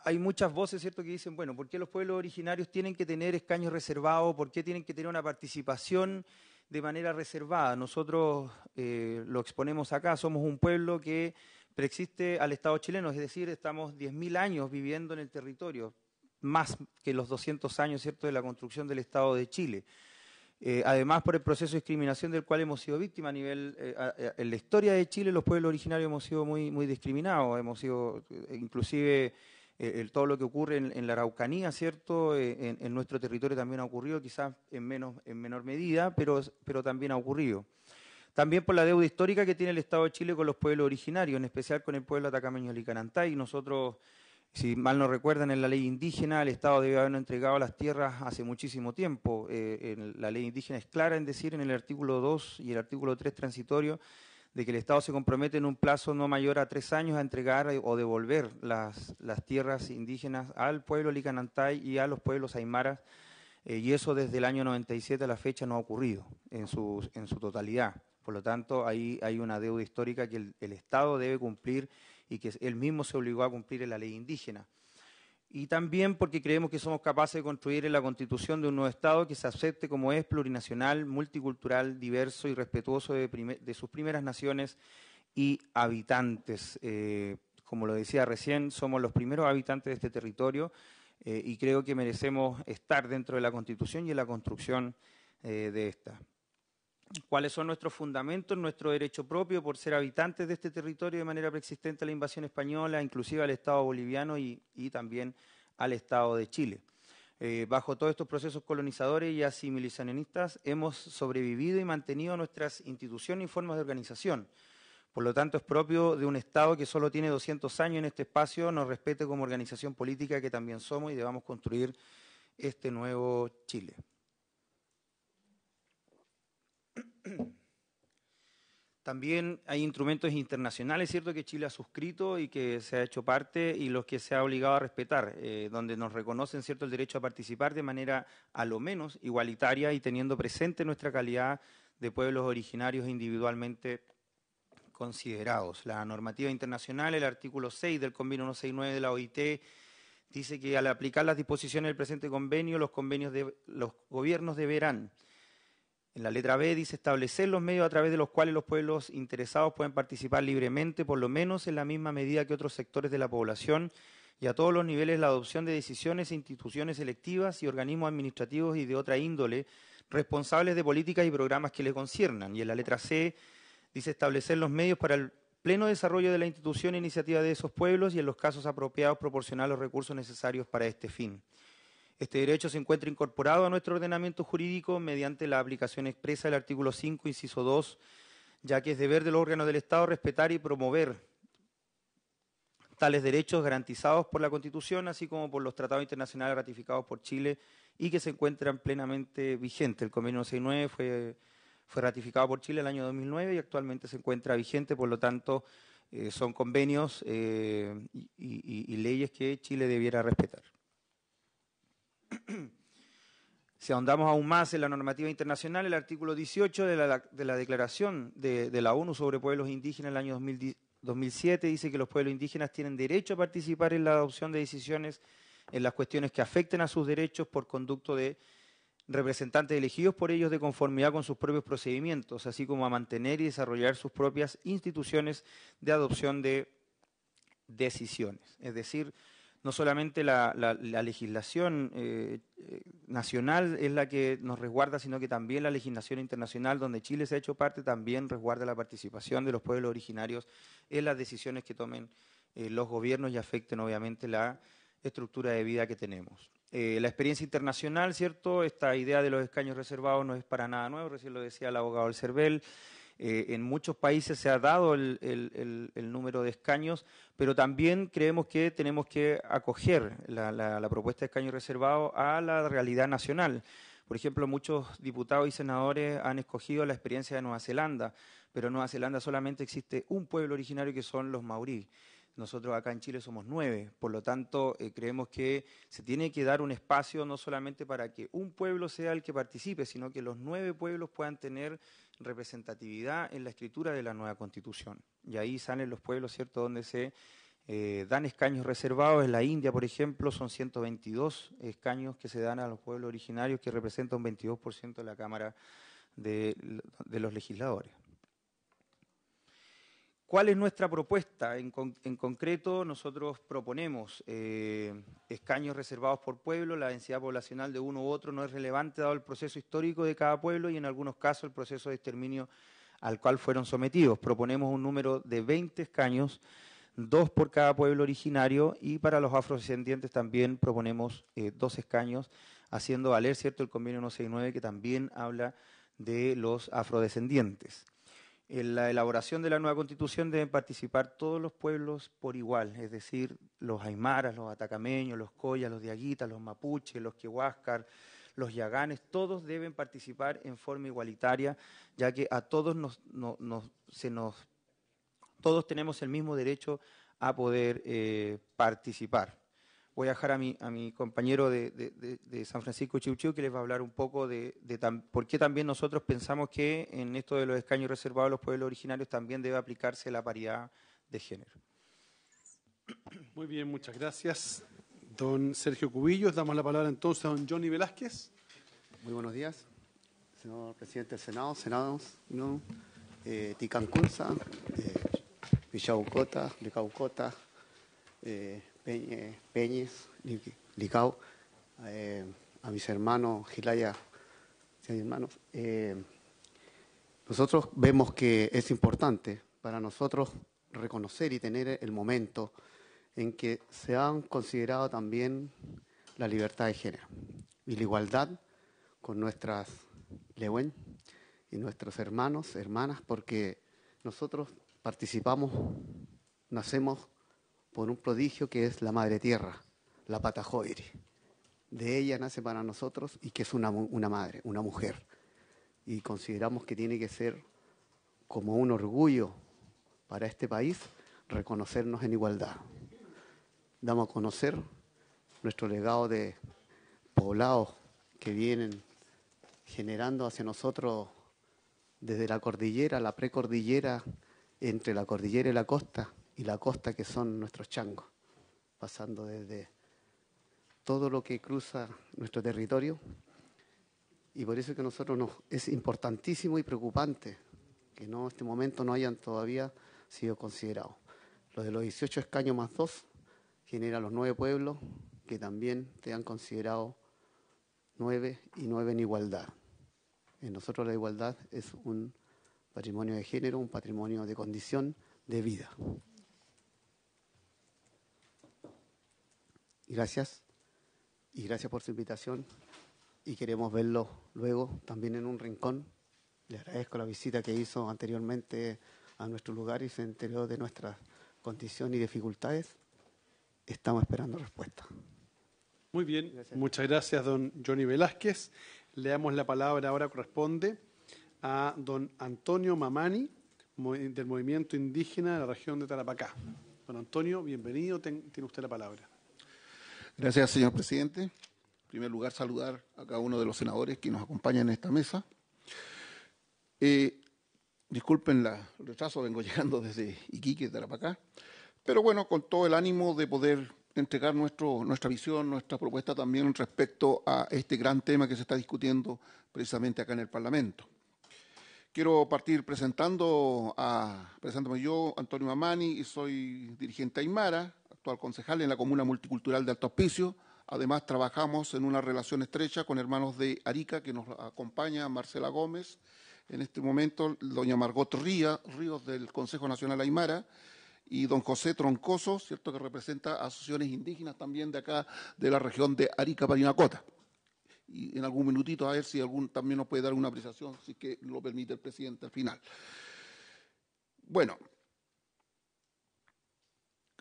hay muchas voces, ¿cierto?, que dicen, bueno, ¿por qué los pueblos originarios tienen que tener escaños reservados? ¿Por qué tienen que tener una participación de manera reservada? Nosotros lo exponemos acá, somos un pueblo que preexiste al Estado chileno, es decir, estamos 10.000 años viviendo en el territorio, más que los 200 años, ¿cierto?, de la construcción del Estado de Chile. Además, por el proceso de discriminación del cual hemos sido víctimas a nivel, en la historia de Chile, los pueblos originarios hemos sido muy discriminados, hemos sido, inclusive, todo lo que ocurre en la Araucanía, ¿cierto?, en nuestro territorio también ha ocurrido, quizás en menor medida, pero también ha ocurrido. También por la deuda histórica que tiene el Estado de Chile con los pueblos originarios, en especial con el pueblo atacameño licanantay. Nosotros, si mal no recuerdan, en la ley indígena el Estado debe habernos entregado las tierras hace muchísimo tiempo. La ley indígena es clara en decir en el artículo 2 y el artículo 3 transitorio de que el Estado se compromete en un plazo no mayor a 3 años a entregar o devolver las tierras indígenas al pueblo licanantay y a los pueblos aymaras, y eso desde el año 97 a la fecha no ha ocurrido en su totalidad. Por lo tanto, ahí hay una deuda histórica que el Estado debe cumplir y que él mismo se obligó a cumplir en la ley indígena. Y también porque creemos que somos capaces de construir en la Constitución de un nuevo Estado que se acepte como es, plurinacional, multicultural, diverso y respetuoso de sus primeras naciones y habitantes. Como lo decía recién, somos los primeros habitantes de este territorio y creo que merecemos estar dentro de la Constitución y en la construcción de esta. ¿Cuáles son nuestros fundamentos? Nuestro derecho propio por ser habitantes de este territorio de manera preexistente a la invasión española, inclusive al Estado boliviano y también al Estado de Chile. Bajo todos estos procesos colonizadores y asimilacionistas hemos sobrevivido y mantenido nuestras instituciones y formas de organización. Por lo tanto, es propio de un Estado que solo tiene 200 años en este espacio, nos respete como organización política que también somos y debamos construir este nuevo Chile. También hay instrumentos internacionales, ¿cierto?, que Chile ha suscrito y que se ha hecho parte y los que se ha obligado a respetar, donde nos reconocen, ¿cierto?, el derecho a participar de manera a lo menos igualitaria y teniendo presente nuestra calidad de pueblos originarios individualmente considerados. La normativa internacional, el artículo 6 del convenio 169 de la OIT, dice que al aplicar las disposiciones del presente convenio, los gobiernos deberán. En la letra B dice establecer los medios a través de los cuales los pueblos interesados pueden participar libremente, por lo menos en la misma medida que otros sectores de la población, y a todos los niveles la adopción de decisiones e instituciones electivas y organismos administrativos y de otra índole responsables de políticas y programas que le conciernan. Y en la letra C dice establecer los medios para el pleno desarrollo de la institución e iniciativa de esos pueblos y en los casos apropiados proporcionar los recursos necesarios para este fin. Este derecho se encuentra incorporado a nuestro ordenamiento jurídico mediante la aplicación expresa del artículo 5, inciso 2, ya que es deber de los órganos del Estado respetar y promover tales derechos garantizados por la Constitución, así como por los tratados internacionales ratificados por Chile y que se encuentran plenamente vigentes. El convenio 169 fue ratificado por Chile en el año 2009 y actualmente se encuentra vigente, por lo tanto, son convenios y leyes que Chile debiera respetar. Si ahondamos aún más en la normativa internacional, el artículo 18 de la Declaración de la ONU sobre Pueblos Indígenas del año 2007 dice que los pueblos indígenas tienen derecho a participar en la adopción de decisiones en las cuestiones que afecten a sus derechos por conducto de representantes elegidos por ellos de conformidad con sus propios procedimientos, así como a mantener y desarrollar sus propias instituciones de adopción de decisiones. Es decir, no solamente la legislación nacional es la que nos resguarda, sino que también la legislación internacional, donde Chile se ha hecho parte, también resguarda la participación de los pueblos originarios en las decisiones que tomen los gobiernos y afecten obviamente la estructura de vida que tenemos. La experiencia internacional, ¿cierto? Esta idea de los escaños reservados no es para nada nuevo, recién lo decía el abogado del CERVEL. En muchos países se ha dado el número de escaños, pero también creemos que tenemos que acoger la propuesta de escaños reservados a la realidad nacional. Por ejemplo, muchos diputados y senadores han escogido la experiencia de Nueva Zelanda, pero en Nueva Zelanda solamente existe un pueblo originario que son los maorí. Nosotros acá en Chile somos 9, por lo tanto creemos que se tiene que dar un espacio no solamente para que un pueblo sea el que participe, sino que los 9 pueblos puedan tener representatividad en la escritura de la nueva Constitución. Y ahí salen los pueblos, ¿cierto?, donde se dan escaños reservados. En la India, por ejemplo, son 122 escaños que se dan a los pueblos originarios, que representan un 22% de la Cámara de los legisladores. ¿Cuál es nuestra propuesta? En concreto, nosotros proponemos escaños reservados por pueblo. La densidad poblacional de uno u otro no es relevante dado el proceso histórico de cada pueblo y en algunos casos el proceso de exterminio al cual fueron sometidos. Proponemos un número de 20 escaños, 2 por cada pueblo originario, y para los afrodescendientes también proponemos 2 escaños, haciendo valer, ¿cierto?, el convenio 169 que también habla de los afrodescendientes. En la elaboración de la nueva Constitución deben participar todos los pueblos por igual, es decir, los aymaras, los atacameños, los collas, los diaguitas, los mapuches, los quehuáscar, los yaganes, todos deben participar en forma igualitaria, ya que a todos todos tenemos el mismo derecho a poder participar. Voy a dejar a mi compañero de San Francisco Chiuchiu, que les va a hablar un poco de por qué también nosotros pensamos que en esto de los escaños reservados a los pueblos originarios también debe aplicarse la paridad de género. Muy bien, muchas gracias, don Sergio Cubillos. Damos la palabra entonces a don Johnny Velázquez. Muy buenos días, señor presidente del Senado, senados, ¿no? Ticancunza, Villaucota, Licaucota, Peñes, Licao, a mis hermanos Gilaya, a mis hermanos. Nosotros vemos que es importante para nosotros reconocer y tener el momento en que se han considerado también la libertad de género y la igualdad con nuestras Lehuen y nuestros hermanos, hermanas, porque nosotros participamos, nacemos por un prodigio que es la Madre Tierra, la Patajoiri. De ella nace para nosotros y que es una madre, una mujer. Y consideramos que tiene que ser como un orgullo para este país reconocernos en igualdad. Damos a conocer nuestro legado de poblados que vienen generando hacia nosotros desde la cordillera, la precordillera, entre la cordillera y la costa que son nuestros changos, pasando desde todo lo que cruza nuestro territorio. Y por eso que nosotros es importantísimo y preocupante que en este momento no hayan todavía sido considerados. Lo de los 18 escaños más 2 genera los 9 pueblos que también te han considerado 9 y 9 en igualdad. En nosotros la igualdad es un patrimonio de género, un patrimonio de condición de vida. Gracias, y gracias por su invitación, y queremos verlo luego también en un rincón. Le agradezco la visita que hizo anteriormente a nuestro lugar y se enteró de nuestra condición y dificultades. Estamos esperando respuesta. Muy bien, muchas gracias, don Johnny Velázquez. Le damos la palabra, ahora corresponde a don Antonio Mamani, del Movimiento Indígena de la región de Tarapacá. Don Antonio, bienvenido, tiene usted la palabra. Gracias, señor presidente. En primer lugar, saludar a cada uno de los senadores que nos acompañan en esta mesa. Disculpen el retraso, vengo llegando desde Iquique, Tarapacá, pero bueno, con todo el ánimo de poder entregar nuestra visión, nuestra propuesta también respecto a este gran tema que se está discutiendo precisamente acá en el Parlamento. Quiero partir presentándome yo, Antonio Mamani, y soy dirigente aymara, actual concejal en la Comuna Multicultural de Alto Hospicio. Además, trabajamos en una relación estrecha con hermanos de Arica, que nos acompaña Marcela Gómez, en este momento doña Margot Ríos del Consejo Nacional Aymara, y don José Troncoso, ¿cierto?, que representa a asociaciones indígenas también de acá, de la región de Arica, Parinacota. Y en algún minutito a ver si también nos puede dar una apreciación, si que lo permite el presidente al final. Bueno,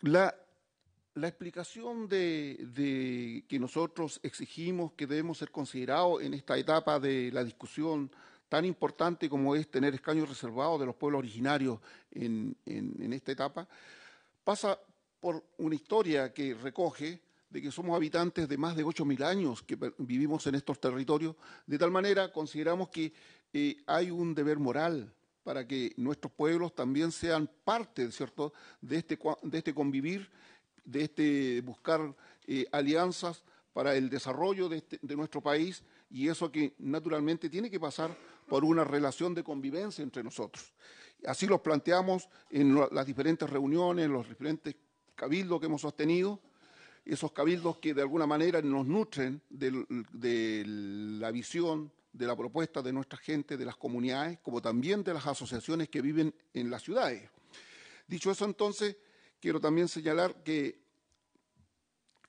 la explicación de que nosotros exigimos que debemos ser considerados en esta etapa de la discusión tan importante como es tener escaños reservados de los pueblos originarios en esta etapa, pasa por una historia que recoge de que somos habitantes de más de 8.000 años que vivimos en estos territorios. De tal manera, consideramos que hay un deber moral para que nuestros pueblos también sean parte, ¿cierto?, de este convivir, de este buscar alianzas para el desarrollo de nuestro país, y eso que naturalmente tiene que pasar por una relación de convivencia entre nosotros. Así los planteamos en las diferentes reuniones, en los diferentes cabildos que hemos sostenido, esos cabildos que de alguna manera nos nutren de la visión, de la propuesta de nuestra gente, de las comunidades, como también de las asociaciones que viven en las ciudades. Dicho eso, entonces, quiero también señalar que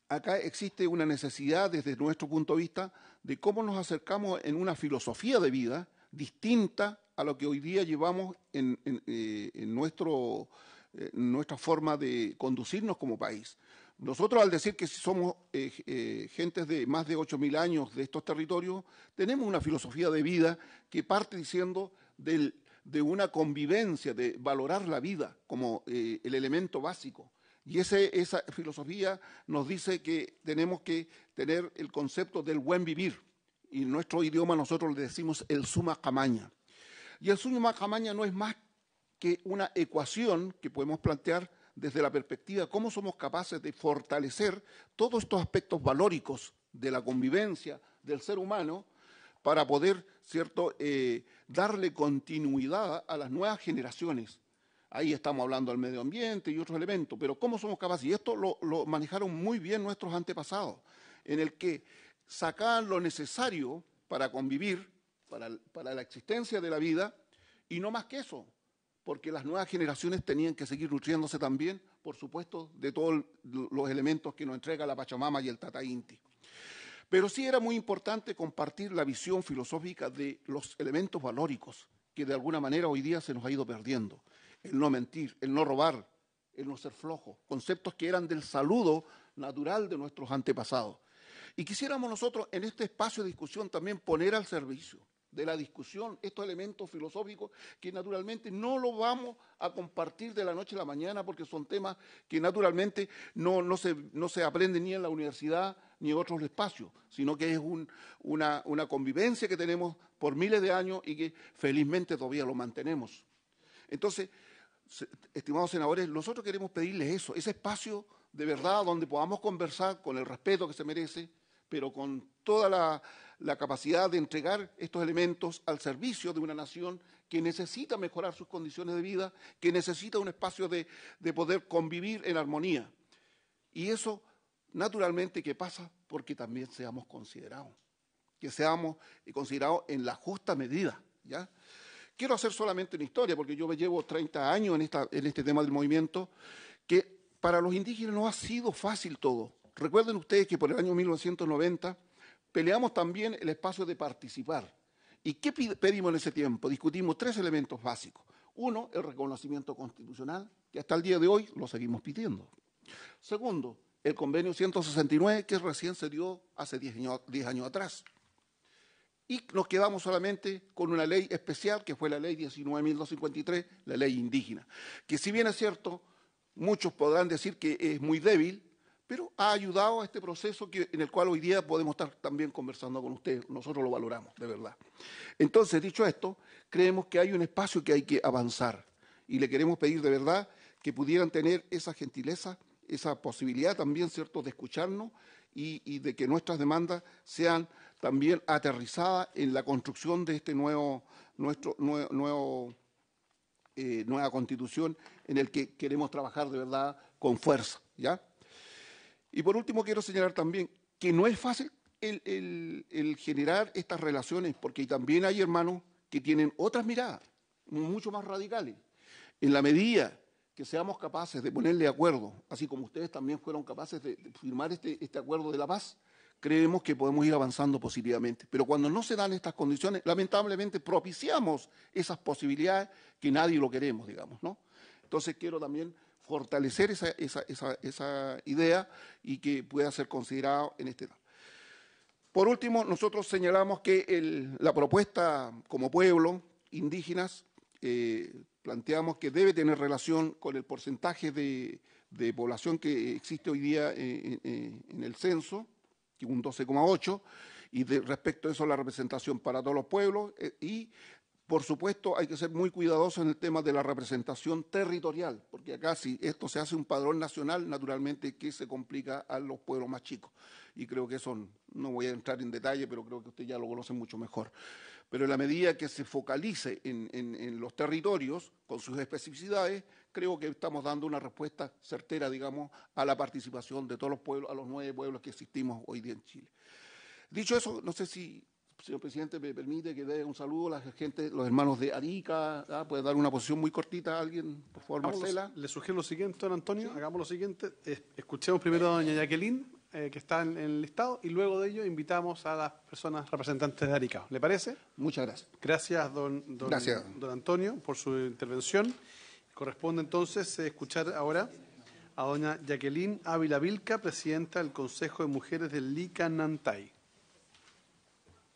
acá existe una necesidad desde nuestro punto de vista de cómo nos acercamos en una filosofía de vida distinta a lo que hoy día llevamos en nuestra forma de conducirnos como país. Nosotros, al decir que somos gentes de más de 8.000 años de estos territorios, tenemos una filosofía de vida que parte diciendo de una convivencia, de valorar la vida como el elemento básico. Y esa filosofía nos dice que tenemos que tener el concepto del buen vivir. Y en nuestro idioma nosotros le decimos el summa camaña. Y el summa camaña no es más que una ecuación que podemos plantear desde la perspectiva de cómo somos capaces de fortalecer todos estos aspectos valóricos de la convivencia del ser humano para poder, ¿cierto?, darle continuidad a las nuevas generaciones. Ahí estamos hablando del medio ambiente y otros elementos, pero ¿cómo somos capaces? Y esto lo manejaron muy bien nuestros antepasados, en el que sacaban lo necesario para convivir, para la existencia de la vida, y no más que eso, porque las nuevas generaciones tenían que seguir nutriéndose también, por supuesto, de todos los elementos que nos entrega la Pachamama y el Tata Inti. Pero sí era muy importante compartir la visión filosófica de los elementos valóricos, que de alguna manera hoy día se nos ha ido perdiendo. El no mentir, el no robar, el no ser flojo, conceptos que eran del saludo natural de nuestros antepasados. Y quisiéramos nosotros en este espacio de discusión también poner al servicio de la discusión estos elementos filosóficos que naturalmente no lo vamos a compartir de la noche a la mañana, porque son temas que naturalmente no se aprenden ni en la universidad ni en otros espacios, sino que es una convivencia que tenemos por miles de años y que felizmente todavía lo mantenemos. Entonces, estimados senadores, nosotros queremos pedirles eso, ese espacio de verdad donde podamos conversar con el respeto que se merece, pero con toda la capacidad de entregar estos elementos al servicio de una nación que necesita mejorar sus condiciones de vida, que necesita un espacio de poder convivir en armonía. Y eso, naturalmente, que pasa porque también seamos considerados, que seamos considerados en la justa medida, ¿ya? Quiero hacer solamente una historia, porque yo me llevo 30 años en este tema del movimiento, que para los indígenas no ha sido fácil todo. Recuerden ustedes que por el año 1990 peleamos también el espacio de participar. ¿Y qué pedimos en ese tiempo? Discutimos 3 elementos básicos. Uno, el reconocimiento constitucional, que hasta el día de hoy lo seguimos pidiendo. Segundo, el convenio 169, que recién se dio hace 10 años atrás. Y nos quedamos solamente con una ley especial, que fue la ley 19.253, la ley indígena, que si bien es cierto, muchos podrán decir que es muy débil, pero ha ayudado a este proceso en el cual hoy día podemos estar también conversando con ustedes. Nosotros lo valoramos, de verdad. Entonces, dicho esto, creemos que hay un espacio que hay que avanzar y le queremos pedir de verdad que pudieran tener esa gentileza, esa posibilidad también, ¿cierto?, de escucharnos y de que nuestras demandas sean también aterrizadas en la construcción de este nueva Constitución en el que queremos trabajar de verdad con fuerza, ¿ya? Y por último quiero señalar también que no es fácil el generar estas relaciones, porque también hay hermanos que tienen otras miradas, mucho más radicales. En la medida que seamos capaces de ponerle acuerdo, así como ustedes también fueron capaces de firmar este acuerdo de la paz, creemos que podemos ir avanzando positivamente. Pero cuando no se dan estas condiciones, lamentablemente propiciamos esas posibilidades que nadie lo queremos, digamos, ¿no? Entonces quiero también fortalecer esa idea y que pueda ser considerado en este tema. Por último, nosotros señalamos que la propuesta como pueblo, indígenas, planteamos que debe tener relación con el porcentaje de población que existe hoy día en el censo, que un 12,8%, y respecto a eso la representación para todos los pueblos y por supuesto, hay que ser muy cuidadosos en el tema de la representación territorial, porque acá si esto se hace un padrón nacional, naturalmente que se complica a los pueblos más chicos. Y creo que eso, no voy a entrar en detalle, pero creo que usted ya lo conoce mucho mejor. Pero en la medida que se focalice en los territorios, con sus especificidades, creo que estamos dando una respuesta certera, digamos, a la participación de todos los pueblos, a los 9 pueblos que existimos hoy día en Chile. Dicho eso, no sé si... Señor presidente, me permite que dé un saludo a la gente, los hermanos de Arica. ¿Puede dar una posición muy cortita a alguien, por favor, Marcela? Le sugiero lo siguiente, don Antonio, ¿sí? Hagamos lo siguiente. Escuchemos primero a doña Jacqueline, que está en el listado, y luego de ello invitamos a las personas representantes de Arica. ¿Le parece? Muchas gracias. Gracias, don Antonio, por su intervención. Corresponde entonces escuchar ahora a doña Jacqueline Ávila Vilca, presidenta del Consejo de Mujeres del Licanantay.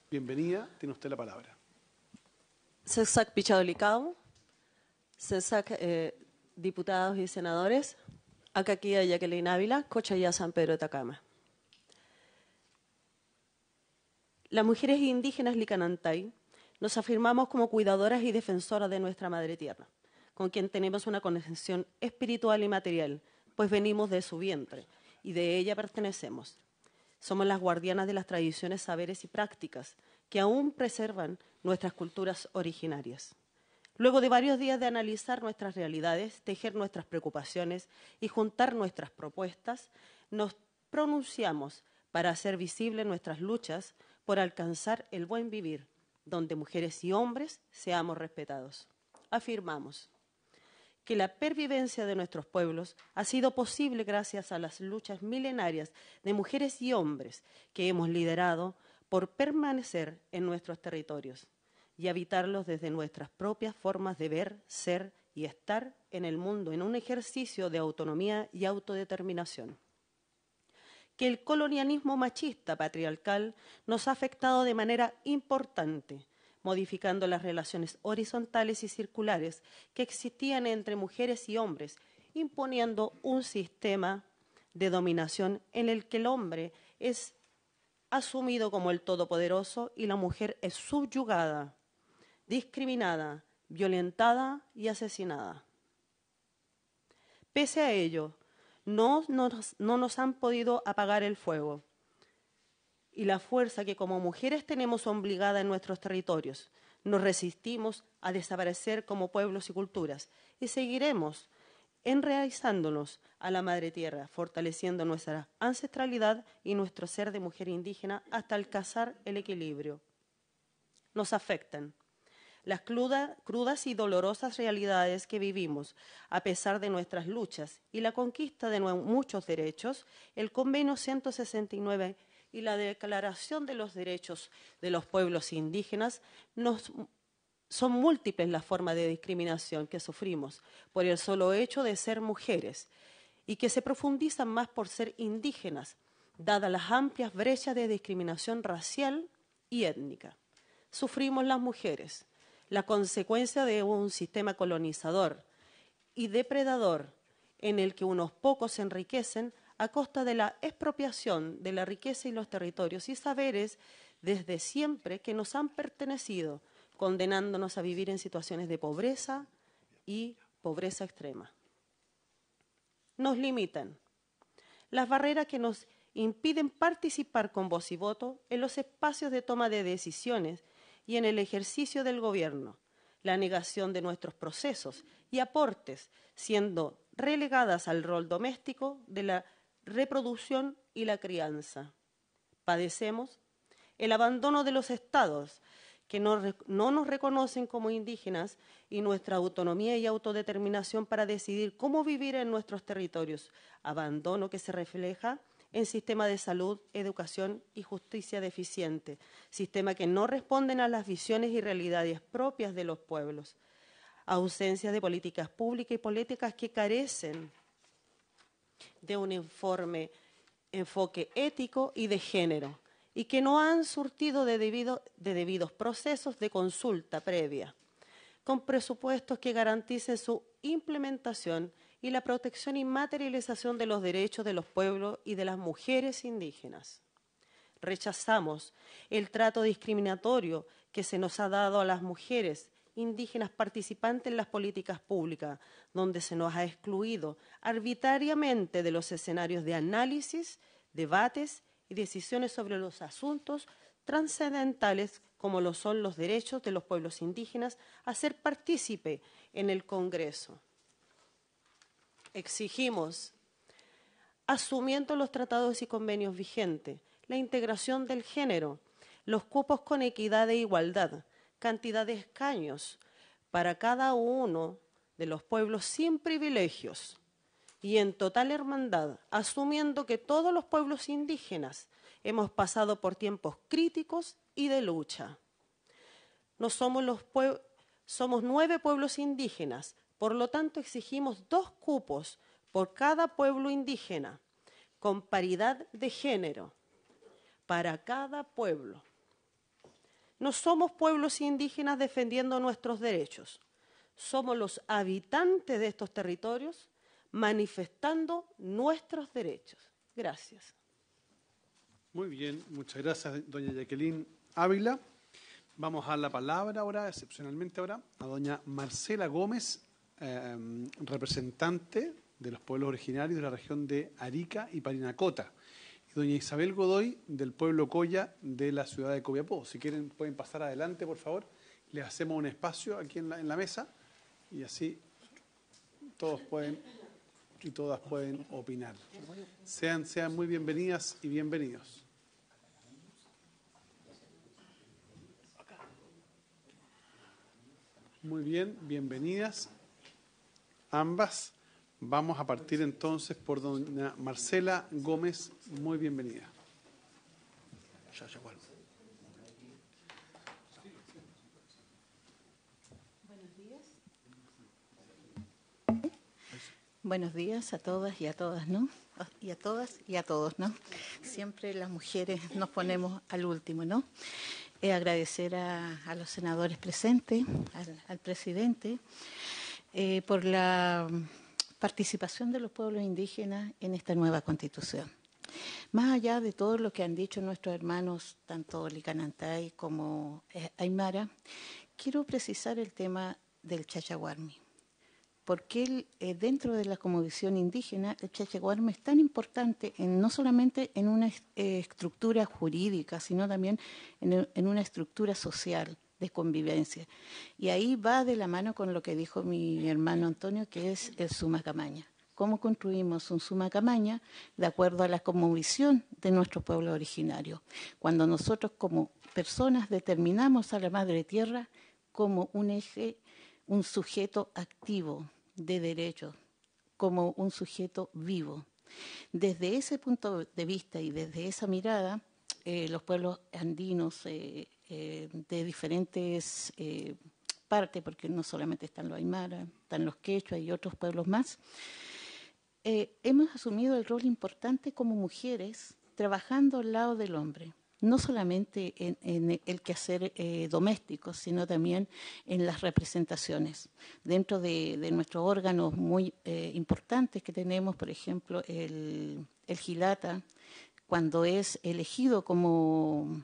Bienvenida, tiene usted la palabra. Sensac Pichadolicao, Sensac diputados y senadores, acá aquí a Jacqueline Ávila, Cochayá, San Pedro de Atacama. Las mujeres indígenas Licanantay nos afirmamos como cuidadoras y defensoras de nuestra madre tierra, con quien tenemos una conexión espiritual y material, pues venimos de su vientre y de ella pertenecemos. Somos las guardianas de las tradiciones, saberes y prácticas que aún preservan nuestras culturas originarias. Luego de varios días de analizar nuestras realidades, tejer nuestras preocupaciones y juntar nuestras propuestas, nos pronunciamos para hacer visibles nuestras luchas por alcanzar el buen vivir, donde mujeres y hombres seamos respetados. Afirmamos que la pervivencia de nuestros pueblos ha sido posible gracias a las luchas milenarias de mujeres y hombres que hemos liderado por permanecer en nuestros territorios y habitarlos desde nuestras propias formas de ver, ser y estar en el mundo en un ejercicio de autonomía y autodeterminación. Que el colonialismo machista patriarcal nos ha afectado de manera importante, modificando las relaciones horizontales y circulares que existían entre mujeres y hombres, imponiendo un sistema de dominación en el que el hombre es asumido como el todopoderoso y la mujer es subyugada, discriminada, violentada y asesinada. Pese a ello, no nos han podido apagar el fuego y la fuerza que como mujeres tenemos obligada en nuestros territorios. Nos resistimos a desaparecer como pueblos y culturas y seguiremos enraizándonos a la madre tierra, fortaleciendo nuestra ancestralidad y nuestro ser de mujer indígena hasta alcanzar el equilibrio. Nos afectan las crudas y dolorosas realidades que vivimos a pesar de nuestras luchas y la conquista de muchos derechos. El Convenio 169 y la Declaración de los Derechos de los Pueblos Indígenas son múltiples las formas de discriminación que sufrimos por el solo hecho de ser mujeres y que se profundizan más por ser indígenas, dadas las amplias brechas de discriminación racial y étnica. Sufrimos las mujeres la consecuencia de un sistema colonizador y depredador en el que unos pocos se enriquecen a costa de la expropiación de la riqueza y los territorios y saberes desde siempre que nos han pertenecido, condenándonos a vivir en situaciones de pobreza y pobreza extrema. Nos limitan las barreras que nos impiden participar con voz y voto en los espacios de toma de decisiones y en el ejercicio del gobierno, la negación de nuestros procesos y aportes, siendo relegadas al rol doméstico de la reproducción y la crianza. Padecemos el abandono de los estados que no nos reconocen como indígenas y nuestra autonomía y autodeterminación para decidir cómo vivir en nuestros territorios, abandono que se refleja en sistema de salud, educación y justicia deficiente, sistema que no responden a las visiones y realidades propias de los pueblos, ausencia de políticas públicas y políticas que carecen de un enfoque ético y de género, y que no han surtido de debidos procesos de consulta previa, con presupuestos que garanticen su implementación y la protección y materialización de los derechos de los pueblos y de las mujeres indígenas. Rechazamos el trato discriminatorio que se nos ha dado a las mujeres indígenas participantes en las políticas públicas, donde se nos ha excluido arbitrariamente de los escenarios de análisis, debates y decisiones sobre los asuntos trascendentales como lo son los derechos de los pueblos indígenas a ser partícipe en el Congreso. Exigimos, asumiendo los tratados y convenios vigentes, la integración del género, los cupos con equidad e igualdad, cantidad de escaños para cada uno de los pueblos sin privilegios, y en total hermandad, asumiendo que todos los pueblos indígenas hemos pasado por tiempos críticos y de lucha. Somos 9 pueblos indígenas, por lo tanto exigimos 2 cupos por cada pueblo indígena, con paridad de género para cada pueblo. No somos pueblos indígenas defendiendo nuestros derechos, somos los habitantes de estos territorios manifestando nuestros derechos. Gracias. Muy bien, muchas gracias, doña Jacqueline Ávila. Vamos a dar la palabra ahora, excepcionalmente ahora, a doña Marcela Gómez, representante de los pueblos originarios de la región de Arica y Parinacota, y doña Isabel Godoy, del pueblo Coya de la ciudad de Copiapó. Si quieren, pueden pasar adelante, por favor. Les hacemos un espacio aquí en la mesa y así todos pueden y todas pueden opinar. Sean muy bienvenidas y bienvenidos. Muy bien, bienvenidas ambas. Vamos a partir entonces por doña Marcela Gómez. Muy bienvenida. Buenos días a todas y a todas, ¿no? Y a todas y a todos, ¿no? Siempre las mujeres nos ponemos al último, ¿no? Agradecer a los senadores presentes, al presidente, por la participación de los pueblos indígenas en esta nueva Constitución. Más allá de todo lo que han dicho nuestros hermanos, tanto Licanantay como Aymara, quiero precisar el tema del Chachahuarmi. Porque dentro de la cosmovisión indígena, el Chachahuarmi es tan importante no solamente en una estructura jurídica, sino también en una estructura social de convivencia. Y ahí va de la mano con lo que dijo mi hermano Antonio, que es el Sumacamaña. ¿Cómo construimos un Sumacamaña? De acuerdo a la cosmovisión de nuestro pueblo originario. Cuando nosotros como personas determinamos a la Madre Tierra como un eje, un sujeto activo de derechos, como un sujeto vivo. Desde ese punto de vista y desde esa mirada, los pueblos andinos de diferentes partes, porque no solamente están los Aymara, están los Quechua y otros pueblos más, hemos asumido el rol importante como mujeres trabajando al lado del hombre. No solamente en el quehacer doméstico, sino también en las representaciones. Dentro de nuestros órganos muy importantes que tenemos, por ejemplo, el Gilata, cuando es elegido como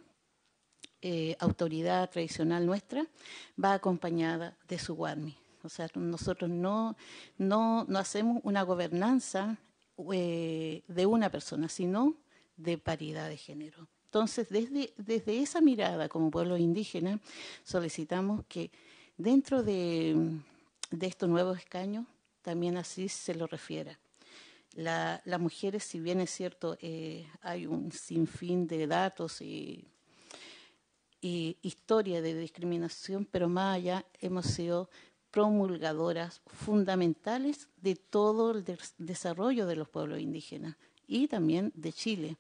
autoridad tradicional nuestra, va acompañada de su Guarmi. O sea, nosotros no hacemos una gobernanza de una persona, sino de paridad de género. Entonces, desde esa mirada como pueblo indígena, solicitamos que dentro de estos nuevos escaños también así se lo refiera. Las mujeres, si bien es cierto, hay un sinfín de datos y historia de discriminación, pero más allá hemos sido promulgadoras fundamentales de todo el desarrollo de los pueblos indígenas y también de Chile.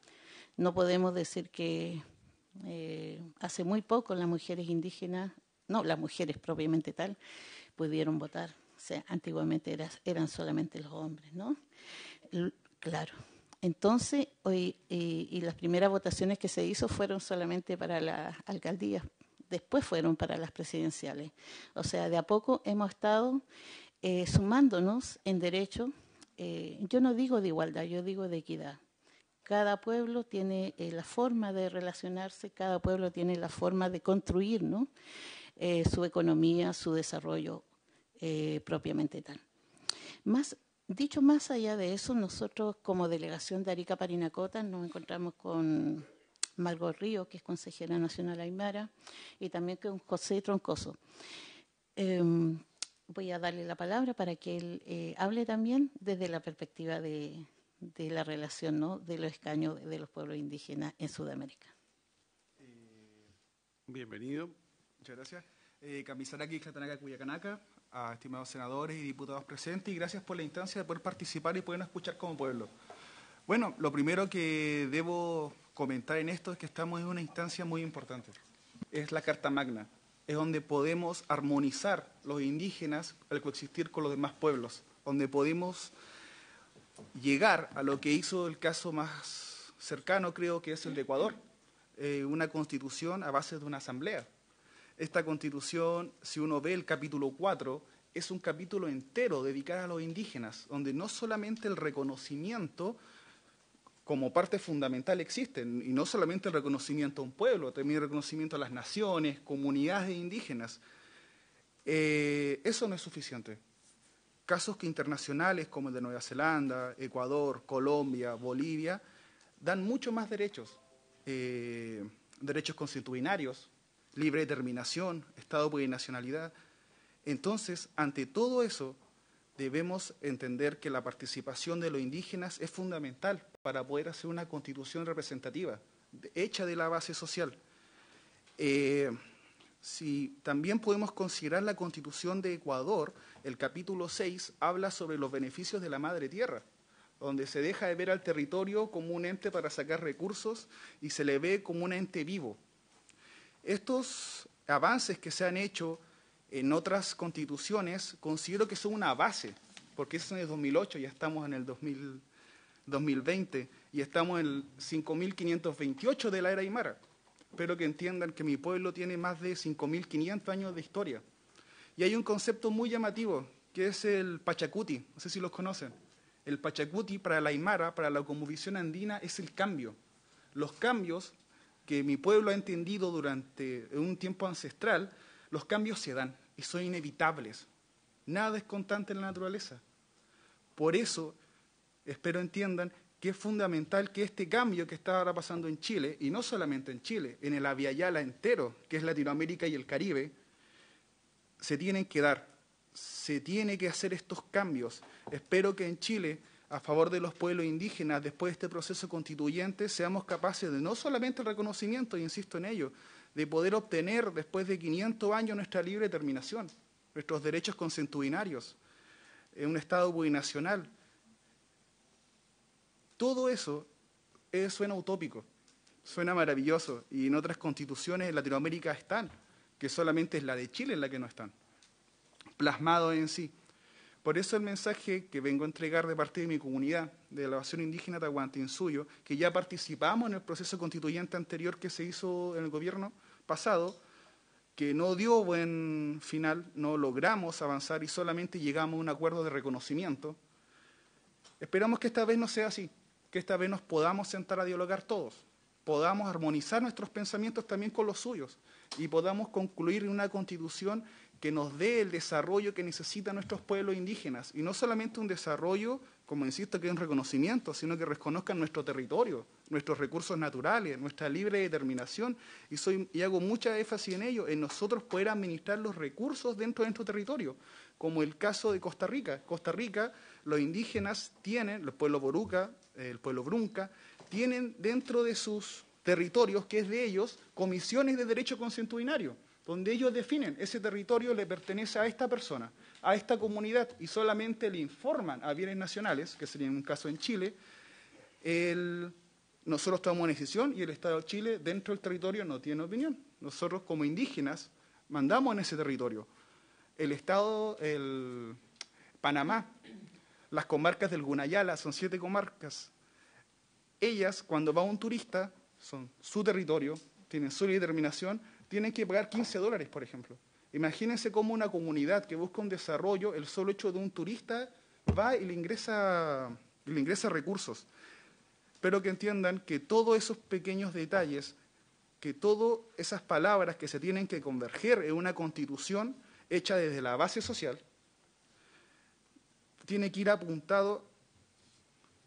No podemos decir que hace muy poco las mujeres indígenas, no, las mujeres propiamente tal, pudieron votar. O sea, antiguamente eran solamente los hombres, ¿no? Claro. Entonces, hoy y las primeras votaciones que se hizo fueron solamente para las alcaldías, después fueron para las presidenciales. O sea, de a poco hemos estado sumándonos en derecho. Yo no digo de igualdad, yo digo de equidad. Cada pueblo tiene la forma de relacionarse, cada pueblo tiene la forma de construir, ¿no? Su economía, su desarrollo propiamente tal. Dicho más allá de eso, nosotros como delegación de Arica Parinacota nos encontramos con Margot Río, que es consejera nacional aymara, y también con José Troncoso. Voy a darle la palabra para que él hable también desde la perspectiva de la relación, ¿no?, de los escaños de los pueblos indígenas en Sudamérica. Bienvenido. Muchas gracias. Kamisaraki Xlatanaka Cuyacanaka, a estimados senadores y diputados presentes, y gracias por la instancia de poder participar y podernos escuchar como pueblo. Bueno, lo primero que debo comentar en esto es que estamos en una instancia muy importante. Es la Carta Magna. Es donde podemos armonizar los indígenas al coexistir con los demás pueblos, donde podemos llegar a lo que hizo el caso más cercano, creo que es el de Ecuador, una constitución a base de una asamblea. Esta constitución, si uno ve el capítulo 4, es un capítulo entero dedicado a los indígenas, donde no solamente el reconocimiento como parte fundamental existe, y no solamente el reconocimiento a un pueblo, también el reconocimiento a las naciones, comunidades indígenas. Eso no es suficiente. Casos que internacionales como el de Nueva Zelanda, Ecuador, Colombia, Bolivia, dan mucho más derechos. Derechos constitucionarios, libre determinación, estado plurinacionalidad. Entonces, ante todo eso, debemos entender que la participación de los indígenas es fundamental para poder hacer una constitución representativa, hecha de la base social. Si también podemos considerar la Constitución de Ecuador, el capítulo 6 habla sobre los beneficios de la madre tierra, donde se deja de ver al territorio como un ente para sacar recursos y se le ve como un ente vivo. Estos avances que se han hecho en otras constituciones considero que son una base, porque eso es en el 2008, ya estamos en el 2020 y estamos en el 5528 de la era aymara. Espero que entiendan que mi pueblo tiene más de 5500 años de historia. Y hay un concepto muy llamativo, que es el Pachacuti, no sé si los conocen. El Pachacuti para la aymara, para la cosmovisión andina, es el cambio. Los cambios que mi pueblo ha entendido durante un tiempo ancestral, los cambios se dan y son inevitables. Nada es constante en la naturaleza. Por eso, espero entiendan que es fundamental que este cambio que está ahora pasando en Chile, y no solamente en Chile, en el Abya Yala entero, que es Latinoamérica y el Caribe, se tienen que dar, se tiene que hacer estos cambios. Espero que en Chile, a favor de los pueblos indígenas, después de este proceso constituyente, seamos capaces de no solamente el reconocimiento, y insisto en ello, de poder obtener después de 500 años nuestra libre determinación, nuestros derechos consuetudinarios, en un Estado plurinacional. Todo eso suena utópico, suena maravilloso, y en otras constituciones en Latinoamérica están, que solamente es la de Chile en la que no están, plasmados en sí. Por eso el mensaje que vengo a entregar de parte de mi comunidad, de la Base Indígena Tahuantinsuyo, que ya participamos en el proceso constituyente anterior que se hizo en el gobierno pasado, que no dio buen final, no logramos avanzar y solamente llegamos a un acuerdo de reconocimiento. Esperamos que esta vez no sea así, que esta vez nos podamos sentar a dialogar todos, podamos armonizar nuestros pensamientos también con los suyos y podamos concluir en una constitución que nos dé el desarrollo que necesitan nuestros pueblos indígenas, y no solamente un desarrollo como insisto, que es un reconocimiento, sino que reconozcan nuestro territorio, nuestros recursos naturales, nuestra libre determinación, y hago mucha énfasis en ello, en nosotros poder administrar los recursos dentro de nuestro territorio, como el caso de Costa Rica. Costa Rica, los indígenas tienen, el pueblo boruca, el pueblo brunca, tienen dentro de sus territorios, que es de ellos, comisiones de derecho consuetudinario, donde ellos definen, ese territorio le pertenece a esta persona, a esta comunidad, y solamente le informan a bienes nacionales, que sería un caso en Chile, nosotros tomamos una decisión y el Estado de Chile dentro del territorio no tiene opinión. Nosotros como indígenas mandamos en ese territorio. El Estado, Panamá, las comarcas del Gunayala, son 7 comarcas. Ellas, cuando va un turista, son su territorio, tienen su determinación, tienen que pagar $15, por ejemplo. Imagínense cómo una comunidad que busca un desarrollo, el solo hecho de un turista va y le ingresa recursos. Pero que entiendan que todos esos pequeños detalles, que todas esas palabras que se tienen que converger en una constitución hecha desde la base social, tiene que ir apuntado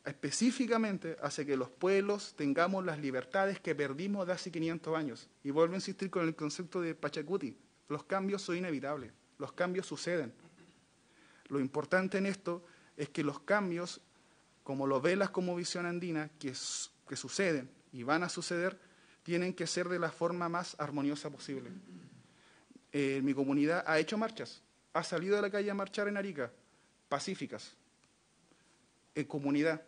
específicamente hacia que los pueblos tengamos las libertades que perdimos de hace 500 años. Y vuelvo a insistir con el concepto de Pachacuti. Los cambios son inevitables, los cambios suceden. Lo importante en esto es que los cambios, como lo ve la Cosmovisión Andina, que suceden y van a suceder, tienen que ser de la forma más armoniosa posible. Mi comunidad ha hecho marchas, ha salido a la calle a marchar en Arica, pacíficas, en comunidad,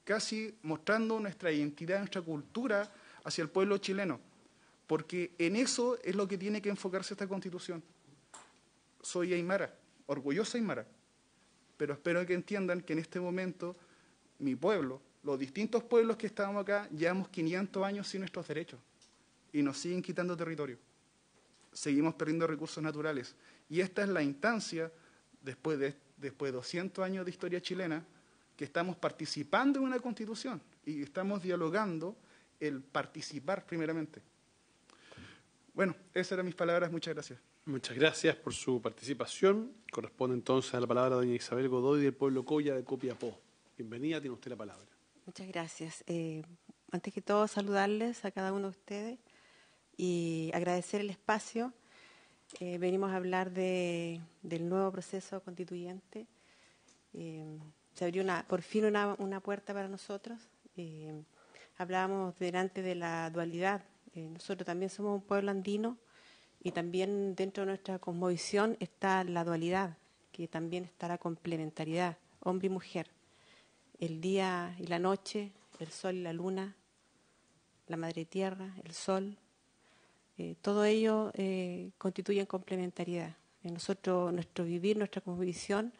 casi mostrando nuestra identidad, nuestra cultura hacia el pueblo chileno, porque en eso es lo que tiene que enfocarse esta Constitución. Soy aymara, orgullosa aymara, pero espero que entiendan que en este momento mi pueblo, los distintos pueblos que estamos acá, llevamos 500 años sin nuestros derechos y nos siguen quitando territorio. Seguimos perdiendo recursos naturales. Y esta es la instancia, después de 200 años de historia chilena, que estamos participando en una Constitución y estamos dialogando el participar primeramente. Bueno, esas eran mis palabras. Muchas gracias. Muchas gracias por su participación. Corresponde entonces a la palabra a doña Isabel Godoy del pueblo Coya de Copiapó. Bienvenida, tiene usted la palabra. Muchas gracias. Antes que todo, saludarles a cada uno de ustedes y agradecer el espacio. Venimos a hablar del nuevo proceso constituyente. Se abrió por fin una puerta para nosotros. Hablábamos delante de la dualidad. Nosotros también somos un pueblo andino y también dentro de nuestra cosmovisión está la dualidad, que también está la complementariedad, hombre y mujer. El día y la noche, el sol y la luna, la madre tierra, el sol, todo ello constituyen complementariedad. Nosotros, nuestro vivir, nuestra cosmovisión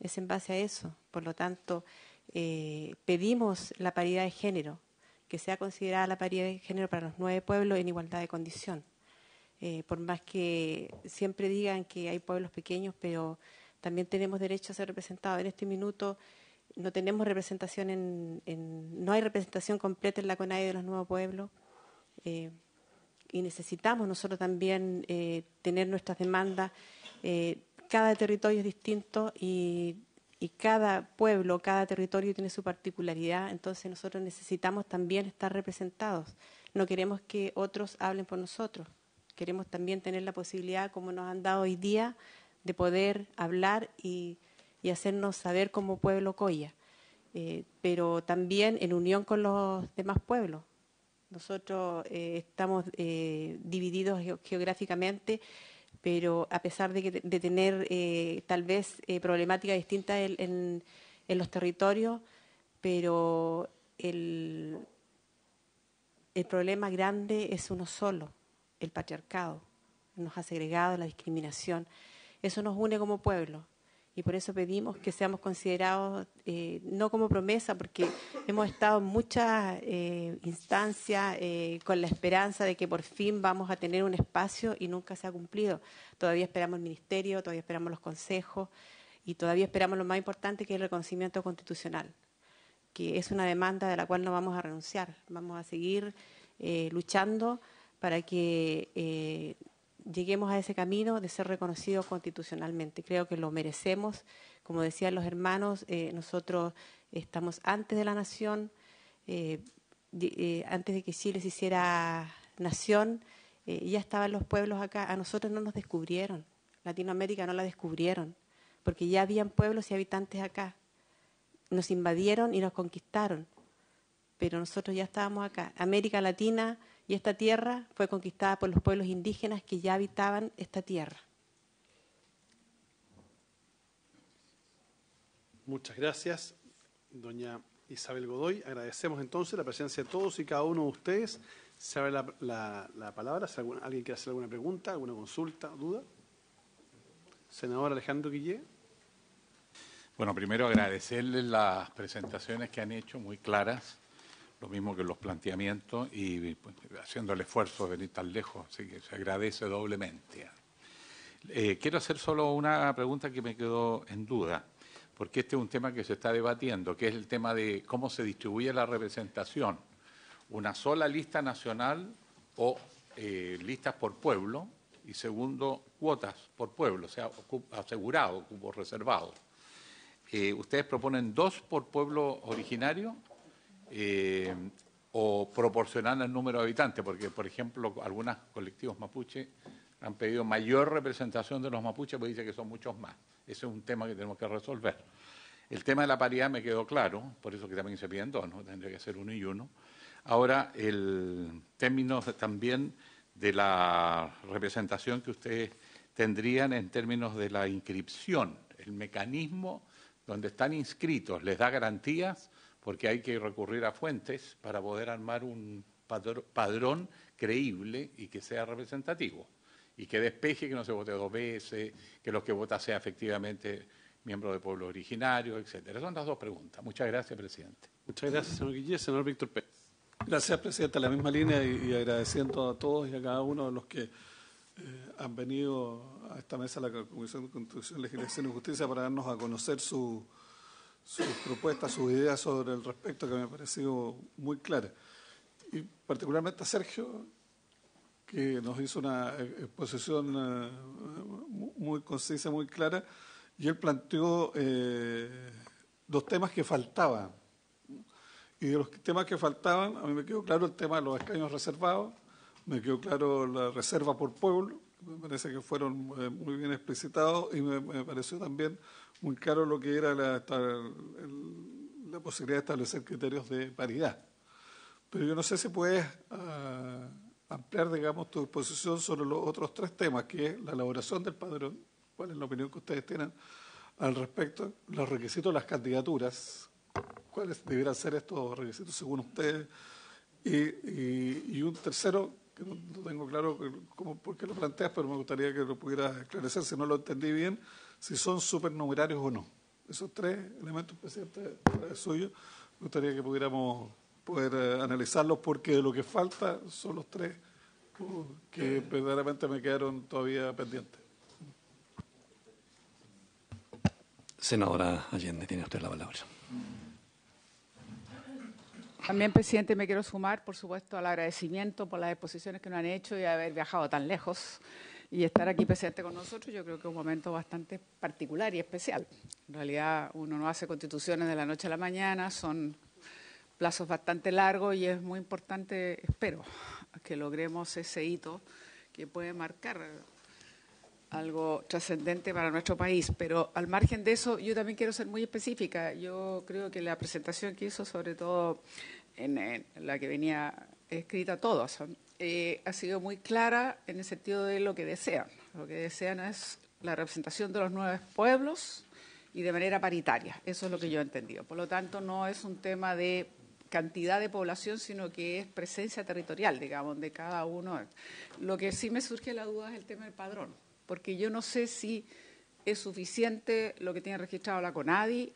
es en base a eso. Por lo tanto, pedimos la paridad de género, que sea considerada la paridad de género para los 9 pueblos en igualdad de condición. Por más que siempre digan que hay pueblos pequeños, pero también tenemos derecho a ser representados. En este minuto no tenemos representación no hay representación completa en la CONADE de los nuevos pueblos. Y necesitamos nosotros también tener nuestras demandas. Cada territorio es distinto y cada pueblo, cada territorio tiene su particularidad, entonces nosotros necesitamos también estar representados. No queremos que otros hablen por nosotros, queremos también tener la posibilidad, como nos han dado hoy día, de poder hablar y hacernos saber como pueblo Coya, pero también en unión con los demás pueblos. Nosotros estamos divididos geográficamente, pero a pesar de tener tal vez problemáticas distintas en los territorios, pero el problema grande es uno solo, el patriarcado, nos ha segregado, la discriminación. Eso nos une como pueblo y por eso pedimos que seamos considerados, no como promesa, porque hemos estado en muchas instancias con la esperanza de que por fin vamos a tener un espacio y nunca se ha cumplido. Todavía esperamos el ministerio, todavía esperamos los consejos y todavía esperamos lo más importante, que es el reconocimiento constitucional, que es una demanda de la cual no vamos a renunciar. Vamos a seguir luchando para que lleguemos a ese camino de ser reconocidos constitucionalmente. Creo que lo merecemos Como decían los hermanos, nosotros estamos antes de la nación, antes de que Chile se hiciera nación, ya estaban los pueblos acá. A nosotros no nos descubrieron, Latinoamérica no la descubrieron, porque ya habían pueblos y habitantes acá. Nos invadieron y nos conquistaron, pero nosotros ya estábamos acá. América Latina y esta tierra fue conquistada por los pueblos indígenas que ya habitaban esta tierra. Muchas gracias, doña Isabel Godoy. Agradecemos entonces la presencia de todos y cada uno de ustedes. Se abre la palabra. Si alguien quiere hacer alguna pregunta, alguna consulta, duda. Senador Alejandro Guillé. Bueno, primero agradecerles las presentaciones que han hecho, muy claras, lo mismo que los planteamientos, y pues, haciendo el esfuerzo de venir tan lejos, así que se agradece doblemente. Quiero hacer solo una pregunta que me quedó en duda, porque este es un tema que se está debatiendo, que es el tema de cómo se distribuye la representación. Una sola lista nacional o listas por pueblo, y segundo, cuotas por pueblo, o sea, asegurado, cupo reservado. ¿Ustedes proponen 2 por pueblo originario o proporcional al número de habitantes? Porque, por ejemplo, algunos colectivos mapuche han pedido mayor representación de los mapuches, porque dicen que son muchos más. Ese es un tema que tenemos que resolver. El tema de la paridad me quedó claro, por eso que también se piden 2, ¿no? Tendría que ser 1 y 1. Ahora, el término también de la representación que ustedes tendrían en términos de la inscripción, el mecanismo donde están inscritos, ¿les da garantías? Porque hay que recurrir a fuentes para poder armar un padrón creíble y que sea representativo, y que despeje que no se vote 2 veces, que los que votan sea efectivamente miembro de pueblo originario, etcétera. Son las 2 preguntas. Muchas gracias, presidente. Muchas gracias, señor Guillé. Senador Víctor Pérez. Gracias, presidente. En la misma línea y agradeciendo a todos y a cada uno de los que han venido a esta mesa de la Comisión de Constitución, Legislación y Justicia para darnos a conocer sus propuestas, sus ideas sobre el respecto, que me ha parecido muy clara. Y particularmente a Sergio, que nos hizo una exposición muy concisa, muy clara, y él planteó 2 temas que faltaban. Y de los temas que faltaban, a mí me quedó claro el tema de los escaños reservados, me quedó claro la reserva por pueblo, me parece que fueron muy bien explicitados, y me pareció también muy claro lo que era la posibilidad de establecer criterios de paridad. Pero yo no sé si puedes ampliar, digamos, tu exposición sobre los otros 3 temas, que es la elaboración del padrón, cuál es la opinión que ustedes tienen al respecto, los requisitos de las candidaturas, cuáles debieran ser estos requisitos según ustedes, y un tercero, que no tengo claro por qué lo planteas, pero me gustaría que lo pudieras esclarecer, si no lo entendí bien, si son supernumerarios o no. Esos 3 elementos, presidente, es suyo, me gustaría que pudiéramos poder analizarlos, porque de lo que falta son los 3 que verdaderamente me quedaron todavía pendientes. Senadora Allende, tiene usted la palabra. También, presidente, me quiero sumar, por supuesto, al agradecimiento por las exposiciones que nos han hecho y haber viajado tan lejos y estar aquí presente con nosotros. Yo creo que es un momento bastante particular y especial. En realidad, uno no hace constituciones de la noche a la mañana, son plazos bastante largos y es muy importante, espero, que logremos ese hito que puede marcar algo trascendente para nuestro país. Pero al margen de eso, yo también quiero ser muy específica. Yo creo que la presentación que hizo, sobre todo en la que venía escrita todos, ha sido muy clara en el sentido de lo que desean. Lo que desean es la representación de los 9 pueblos y de manera paritaria. Eso es lo que yo he entendido. Por lo tanto, no es un tema de cantidad de población, sino que es presencia territorial, digamos, de cada uno. Lo que sí me surge la duda es el tema del padrón, porque yo no sé si es suficiente lo que tiene registrado la CONADI,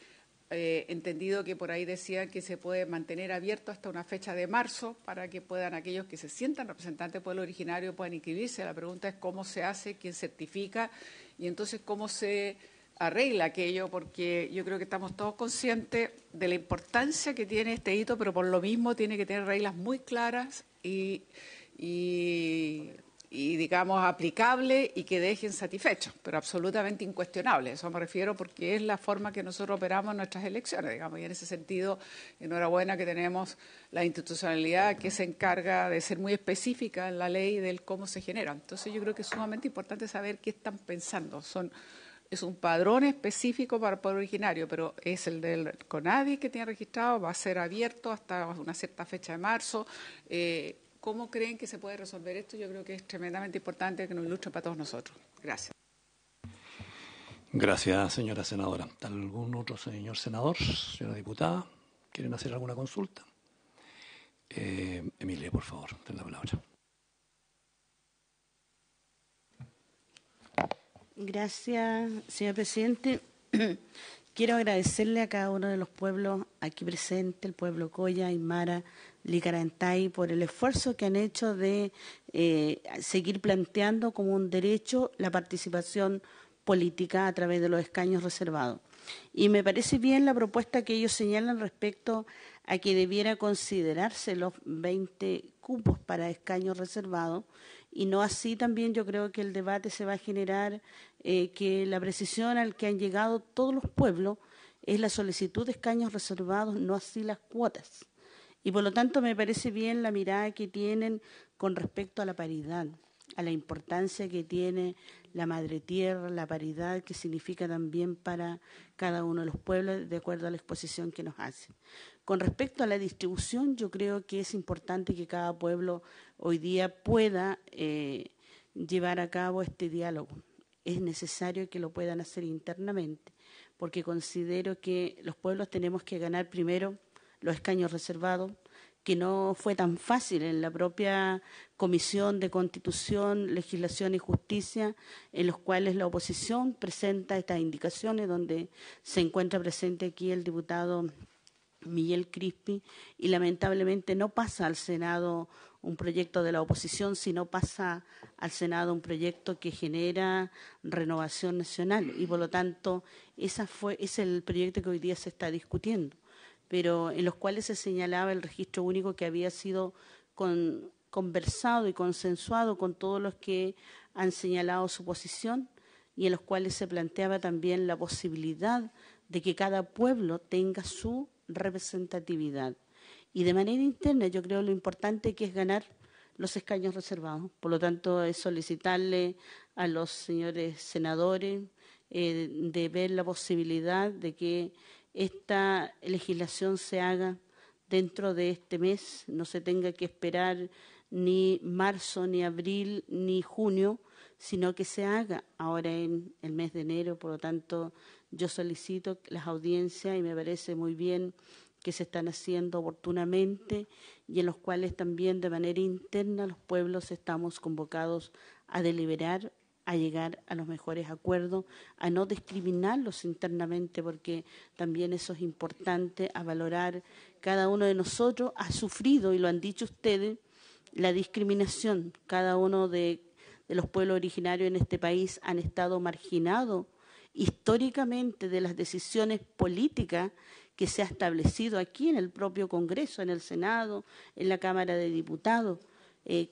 entendido que por ahí decían que se puede mantener abierto hasta una fecha de marzo para que puedan aquellos que se sientan representantes del pueblo originario puedan inscribirse. La pregunta es cómo se hace, quién certifica y entonces cómo se arregla aquello, porque yo creo que estamos todos conscientes de la importancia que tiene este hito, pero por lo mismo tiene que tener reglas muy claras y digamos, aplicable y que dejen satisfechos, pero absolutamente incuestionable. Eso me refiero porque es la forma que nosotros operamos en nuestras elecciones, digamos, y en ese sentido, enhorabuena que tenemos la institucionalidad que se encarga de ser muy específica en la ley del cómo se genera. Entonces yo creo que es sumamente importante saber qué están pensando. Es un padrón específico para el pueblo originario, pero es el del CONADI que tiene registrado, va a ser abierto hasta una cierta fecha de marzo. ¿Cómo creen que se puede resolver esto? Yo creo que es tremendamente importante que nos ilustre para todos nosotros. Gracias. Gracias, señora senadora. ¿Algún otro señor senador, señora diputada? ¿Quieren hacer alguna consulta? Emilia, por favor, ten la palabra. Gracias, señor presidente. Quiero agradecerle a cada uno de los pueblos aquí presentes, el pueblo Coya, Aymara, Licarantay, por el esfuerzo que han hecho de seguir planteando como un derecho la participación política a través de los escaños reservados. Y me parece bien la propuesta que ellos señalan respecto a que debiera considerarse los 20 cupos para escaños reservados, y no así también yo creo que el debate se va a generar que la precisión al que han llegado todos los pueblos es la solicitud de escaños reservados, no así las cuotas. Y por lo tanto me parece bien la mirada que tienen con respecto a la paridad, a la importancia que tiene la madre tierra, la paridad que significa también para cada uno de los pueblos, de acuerdo a la exposición que nos hacen. Con respecto a la distribución, yo creo que es importante que cada pueblo hoy día pueda llevar a cabo este diálogo. Es necesario que lo puedan hacer internamente, porque considero que los pueblos tenemos que ganar primero los escaños reservados, que no fue tan fácil en la propia Comisión de Constitución, Legislación y Justicia, en los cuales la oposición presenta estas indicaciones, donde se encuentra presente aquí el diputado Miguel Crispi, y lamentablemente no pasa al Senado un proyecto de la oposición, sino pasa al Senado un proyecto que genera renovación nacional, y por lo tanto es el proyecto que hoy día se está discutiendo, pero en los cuales se señalaba el registro único que había sido conversado y consensuado con todos los que han señalado su posición, y en los cuales se planteaba también la posibilidad de que cada pueblo tenga su representatividad. Y de manera interna yo creo lo importante que es ganar los escaños reservados. Por lo tanto, es solicitarle a los señores senadores de ver la posibilidad de que esta legislación se haga dentro de este mes, no se tenga que esperar ni marzo, ni abril, ni junio, sino que se haga ahora en el mes de enero. Por lo tanto, yo solicito las audiencias y me parece muy bien que se están haciendo oportunamente y en los cuales también de manera interna los pueblos estamos convocados a deliberar, a llegar a los mejores acuerdos, a no discriminarlos internamente, porque también eso es importante, a valorar. Cada uno de nosotros ha sufrido, y lo han dicho ustedes, la discriminación. Cada uno de los pueblos originarios en este país han estado marginados históricamente de las decisiones políticas que se ha establecido aquí en el propio Congreso, en el Senado, en la Cámara de Diputados.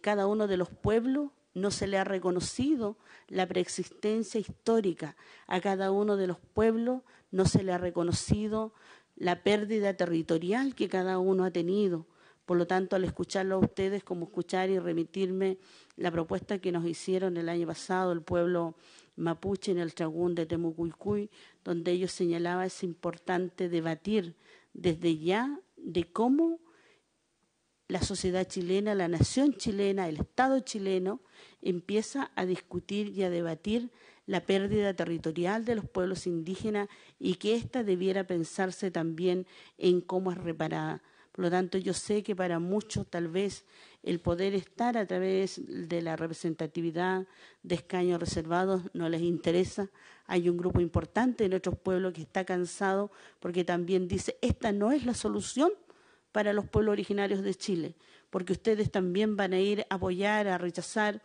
Cada uno de los pueblos no se le ha reconocido la preexistencia histórica. A cada uno de los pueblos no se le ha reconocido la pérdida territorial que cada uno ha tenido. Por lo tanto, al escucharlo a ustedes, como escuchar y remitirme la propuesta que nos hicieron el año pasado el pueblo mapuche en el Tragún de Temucuicui, donde ellos señalaban es importante debatir desde ya de cómo la sociedad chilena, la nación chilena, el Estado chileno empieza a discutir y a debatir la pérdida territorial de los pueblos indígenas y que ésta debiera pensarse también en cómo es reparada. Por lo tanto, yo sé que para muchos tal vez el poder estar a través de la representatividad de escaños reservados no les interesa. Hay un grupo importante en otros pueblos que está cansado porque también dice, esta no es la solución para los pueblos originarios de Chile, porque ustedes también van a ir a apoyar, a rechazar,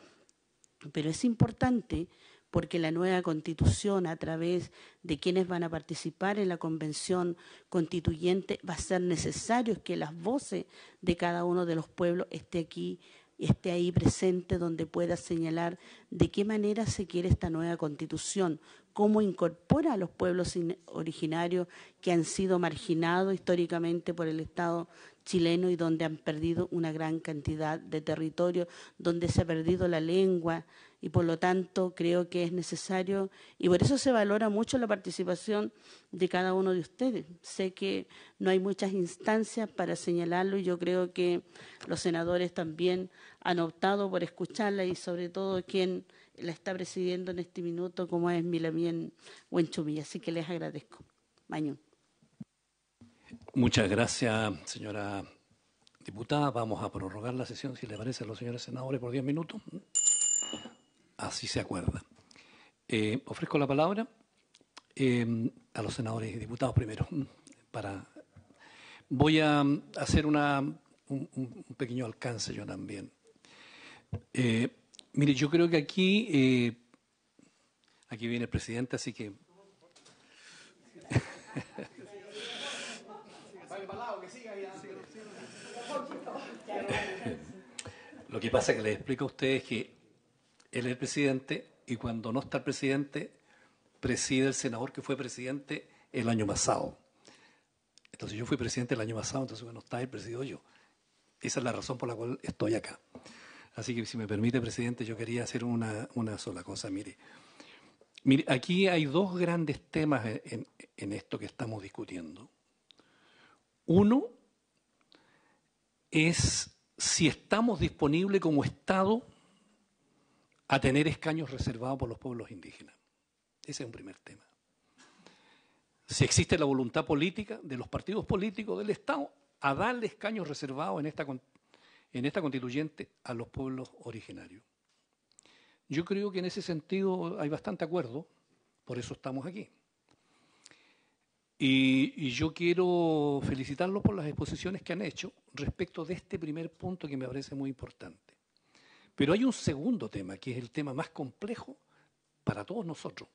pero es importante porque la nueva Constitución, a través de quienes van a participar en la Convención Constituyente, va a ser necesario que las voces de cada uno de los pueblos esté aquí esté ahí presente, donde pueda señalar de qué manera se quiere esta nueva Constitución, cómo incorpora a los pueblos originarios que han sido marginados históricamente por el Estado chileno y donde han perdido una gran cantidad de territorio, donde se ha perdido la lengua y por lo tanto creo que es necesario y por eso se valora mucho la participación de cada uno de ustedes. Sé que no hay muchas instancias para señalarlo y yo creo que los senadores también han optado por escucharla y sobre todo quien la está presidiendo en este minuto como es Milamien Huenchumilla. Así que les agradezco. Mañón. Muchas gracias, señora diputada. Vamos a prorrogar la sesión, si le parece a los señores senadores, por 10 minutos. Así se acuerda. Ofrezco la palabra a los senadores y diputados primero. Voy a hacer un pequeño alcance yo también. Mire, yo creo que aquí viene el presidente, así que... Lo que pasa es que les explico a ustedes que él es el presidente y cuando no está el presidente, preside el senador que fue presidente el año pasado. Entonces yo fui presidente el año pasado, entonces cuando está él, presido yo. Esa es la razón por la cual estoy acá. Así que si me permite, presidente, yo quería hacer una sola cosa. Mire, aquí hay dos grandes temas en esto que estamos discutiendo. Uno es si estamos disponibles como Estado a tener escaños reservados por los pueblos indígenas. Ese es un primer tema. Si existe la voluntad política de los partidos políticos del Estado a darle escaños reservados en esta constituyente a los pueblos originarios. Yo creo que en ese sentido hay bastante acuerdo, por eso estamos aquí. Y yo quiero felicitarlos por las exposiciones que han hecho respecto de este primer punto que me parece muy importante. Pero hay un segundo tema, que es el tema más complejo para todos nosotros.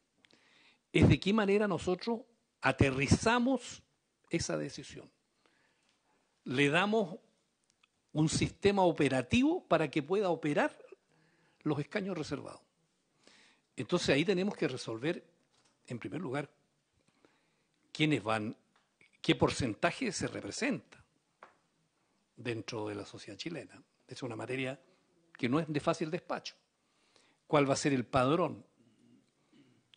Es de qué manera nosotros aterrizamos esa decisión. Le damos un sistema operativo para que pueda operar los escaños reservados. Entonces ahí tenemos que resolver, en primer lugar, quiénes van, qué porcentaje se representa dentro de la sociedad chilena. Es una materia que no es de fácil despacho. ¿Cuál va a ser el padrón?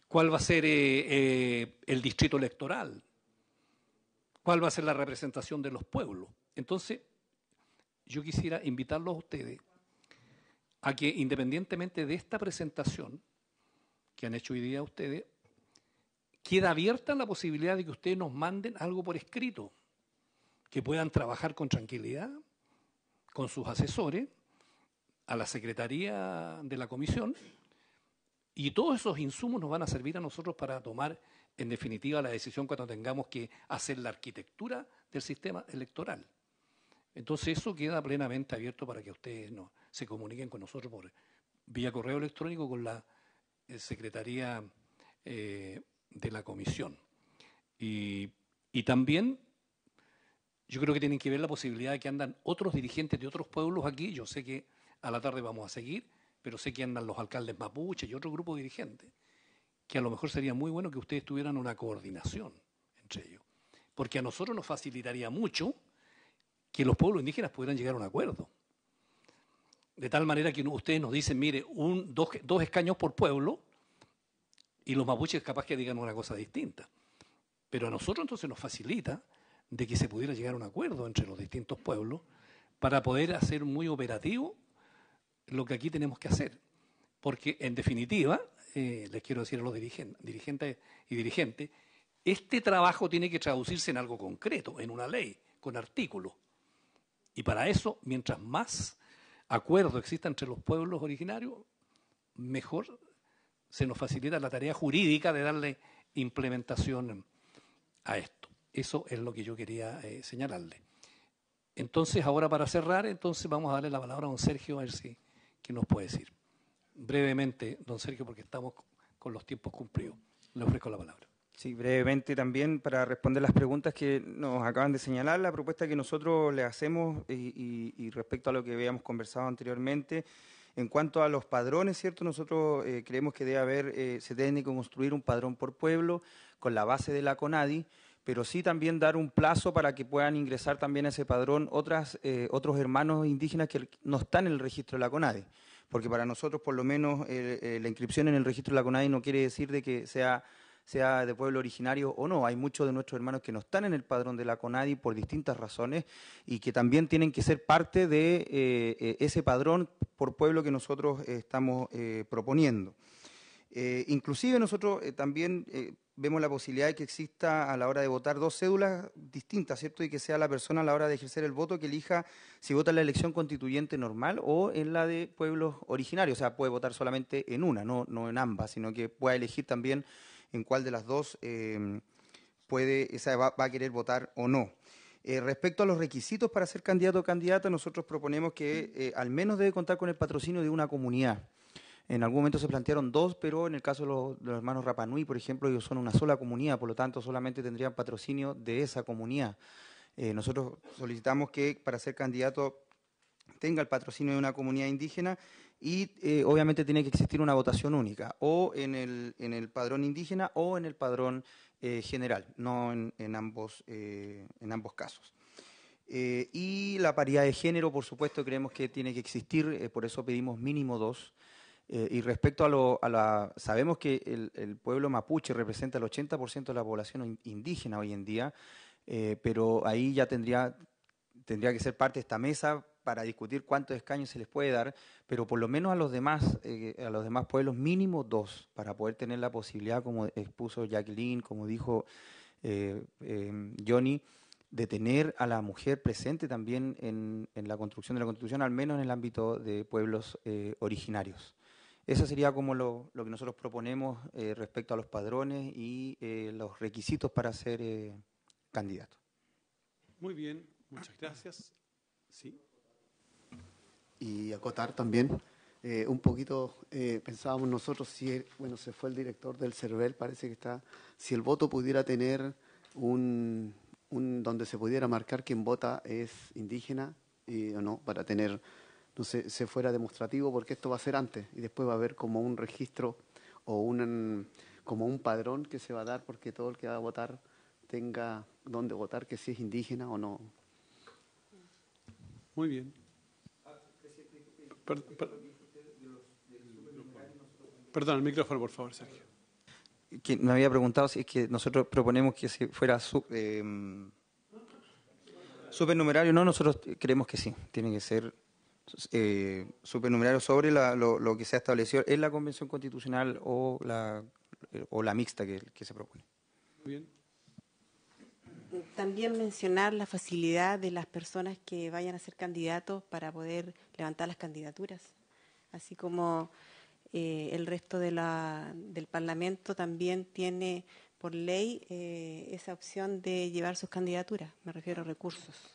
¿Cuál va a ser el distrito electoral? ¿Cuál va a ser la representación de los pueblos? Entonces, yo quisiera invitarlos a ustedes a que, independientemente de esta presentación que han hecho hoy día ustedes, queda abierta la posibilidad de que ustedes nos manden algo por escrito, que puedan trabajar con tranquilidad, con sus asesores, a la Secretaría de la Comisión, y todos esos insumos nos van a servir a nosotros para tomar, en definitiva, la decisión cuando tengamos que hacer la arquitectura del sistema electoral. Entonces eso queda plenamente abierto para que ustedes se comuniquen con nosotros por vía correo electrónico con la Secretaría de la Comisión. Y también yo creo que tienen que ver la posibilidad de que andan otros dirigentes de otros pueblos aquí. Yo sé que a la tarde vamos a seguir, pero sé que andan los alcaldes mapuches y otro grupo de dirigentes, que a lo mejor sería muy bueno que ustedes tuvieran una coordinación entre ellos. Porque a nosotros nos facilitaría mucho que los pueblos indígenas pudieran llegar a un acuerdo. De tal manera que ustedes nos dicen, mire, dos escaños por pueblo, y los mapuches capaz que digan una cosa distinta. Pero a nosotros entonces nos facilita de que se pudiera llegar a un acuerdo entre los distintos pueblos para poder hacer muy operativo lo que aquí tenemos que hacer. Porque, en definitiva, les quiero decir a los dirigentes y dirigentes, este trabajo tiene que traducirse en algo concreto, en una ley, con artículos. Y para eso, mientras más acuerdo exista entre los pueblos originarios, mejor se nos facilita la tarea jurídica de darle implementación a esto. Eso es lo que yo quería señalarle. Entonces, ahora para cerrar, vamos a darle la palabra a don Sergio, a ver qué nos puede decir. Brevemente, don Sergio, porque estamos con los tiempos cumplidos. Le ofrezco la palabra. Sí, brevemente también para responder las preguntas que nos acaban de señalar, la propuesta que nosotros le hacemos y respecto a lo que habíamos conversado anteriormente, en cuanto a los padrones, ¿cierto? Nosotros creemos que se tiene que construir un padrón por pueblo con la base de la CONADI, pero sí también dar un plazo para que puedan ingresar también a ese padrón otros hermanos indígenas que no están en el registro de la CONADI. Porque para nosotros, por lo menos, la inscripción en el registro de la CONADI no quiere decir de que sea de pueblo originario o no. Hay muchos de nuestros hermanos que no están en el padrón de la CONADI por distintas razones y que también tienen que ser parte de ese padrón por pueblo que nosotros estamos proponiendo. Inclusive nosotros también vemos la posibilidad de que exista a la hora de votar 2 cédulas distintas, ¿cierto? Y que sea la persona a la hora de ejercer el voto que elija si vota en la elección constituyente normal o en la de pueblos originarios. O sea, puede votar solamente en una, no en ambas, sino que pueda elegir también en cuál de las dos va a querer votar o no. Respecto a los requisitos para ser candidato o candidata, nosotros proponemos que al menos debe contar con el patrocinio de una comunidad. En algún momento se plantearon 2, pero en el caso de los hermanos Rapanui, por ejemplo, ellos son una sola comunidad, por lo tanto solamente tendrían patrocinio de esa comunidad. Nosotros solicitamos que para ser candidato tenga el patrocinio de una comunidad indígena y obviamente tiene que existir una votación única, o en el padrón indígena o en el padrón general, no en ambos casos. Y la paridad de género, por supuesto, creemos que tiene que existir, por eso pedimos mínimo 2. Y respecto sabemos que el pueblo mapuche representa el 80% de la población indígena hoy en día, pero ahí ya tendría que ser parte de esta mesa para discutir cuántos escaños se les puede dar, pero por lo menos a los demás pueblos mínimo 2, para poder tener la posibilidad, como expuso Jacqueline, como dijo Johnny, de tener a la mujer presente también en la construcción de la Constitución, al menos en el ámbito de pueblos originarios. Eso sería como lo que nosotros proponemos respecto a los padrones y los requisitos para ser candidato. Muy bien, muchas gracias. Sí. Y acotar también, un poquito pensábamos nosotros, se fue el director del CERVEL, parece que está, si el voto pudiera tener donde se pudiera marcar quién vota es indígena o no, para tener, no sé, se fuera demostrativo, porque esto va a ser antes y después va a haber como un registro o como un padrón que se va a dar porque todo el que va a votar tenga dónde votar, que si es indígena o no. Muy bien. Perdón, el micrófono, por favor, Sergio. Que me había preguntado si es que nosotros proponemos que si fuera supernumerario. No, nosotros creemos que sí, tiene que ser supernumerario sobre lo que se ha establecido en la Convención Constitucional o la mixta que se propone. Muy bien. También mencionar la facilidad de las personas que vayan a ser candidatos para poder levantar las candidaturas, así como el resto del Parlamento también tiene por ley esa opción de llevar sus candidaturas, me refiero a recursos.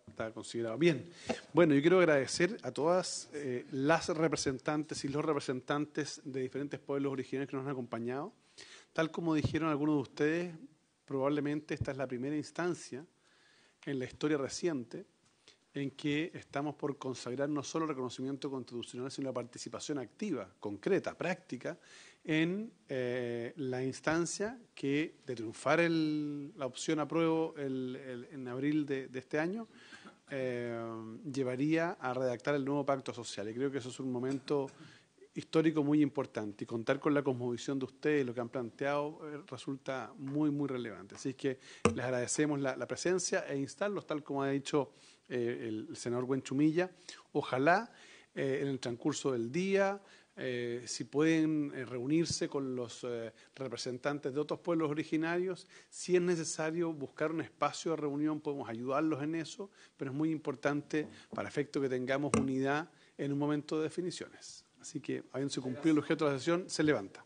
Está considerado. Bien. Bueno, yo quiero agradecer a todas las representantes y los representantes de diferentes pueblos originarios que nos han acompañado. Tal como dijeron algunos de ustedes, probablemente esta es la primera instancia en la historia reciente en que estamos por consagrar no solo el reconocimiento constitucional, sino la participación activa, concreta, práctica, en la instancia que, de triunfar la opción apruebo en abril de este año, llevaría a redactar el nuevo pacto social. Y creo que eso es un momento histórico muy importante, y contar con la cosmovisión de ustedes, lo que han planteado, resulta muy, muy relevante. Así que les agradecemos la presencia e instarlos, tal como ha dicho el senador Buenchumilla. Ojalá en el transcurso del día, si pueden reunirse con los representantes de otros pueblos originarios, si es necesario buscar un espacio de reunión, podemos ayudarlos en eso, pero es muy importante para efecto que tengamos unidad en un momento de definiciones. Así que, habiéndose cumplido el objeto de la sesión, se levanta.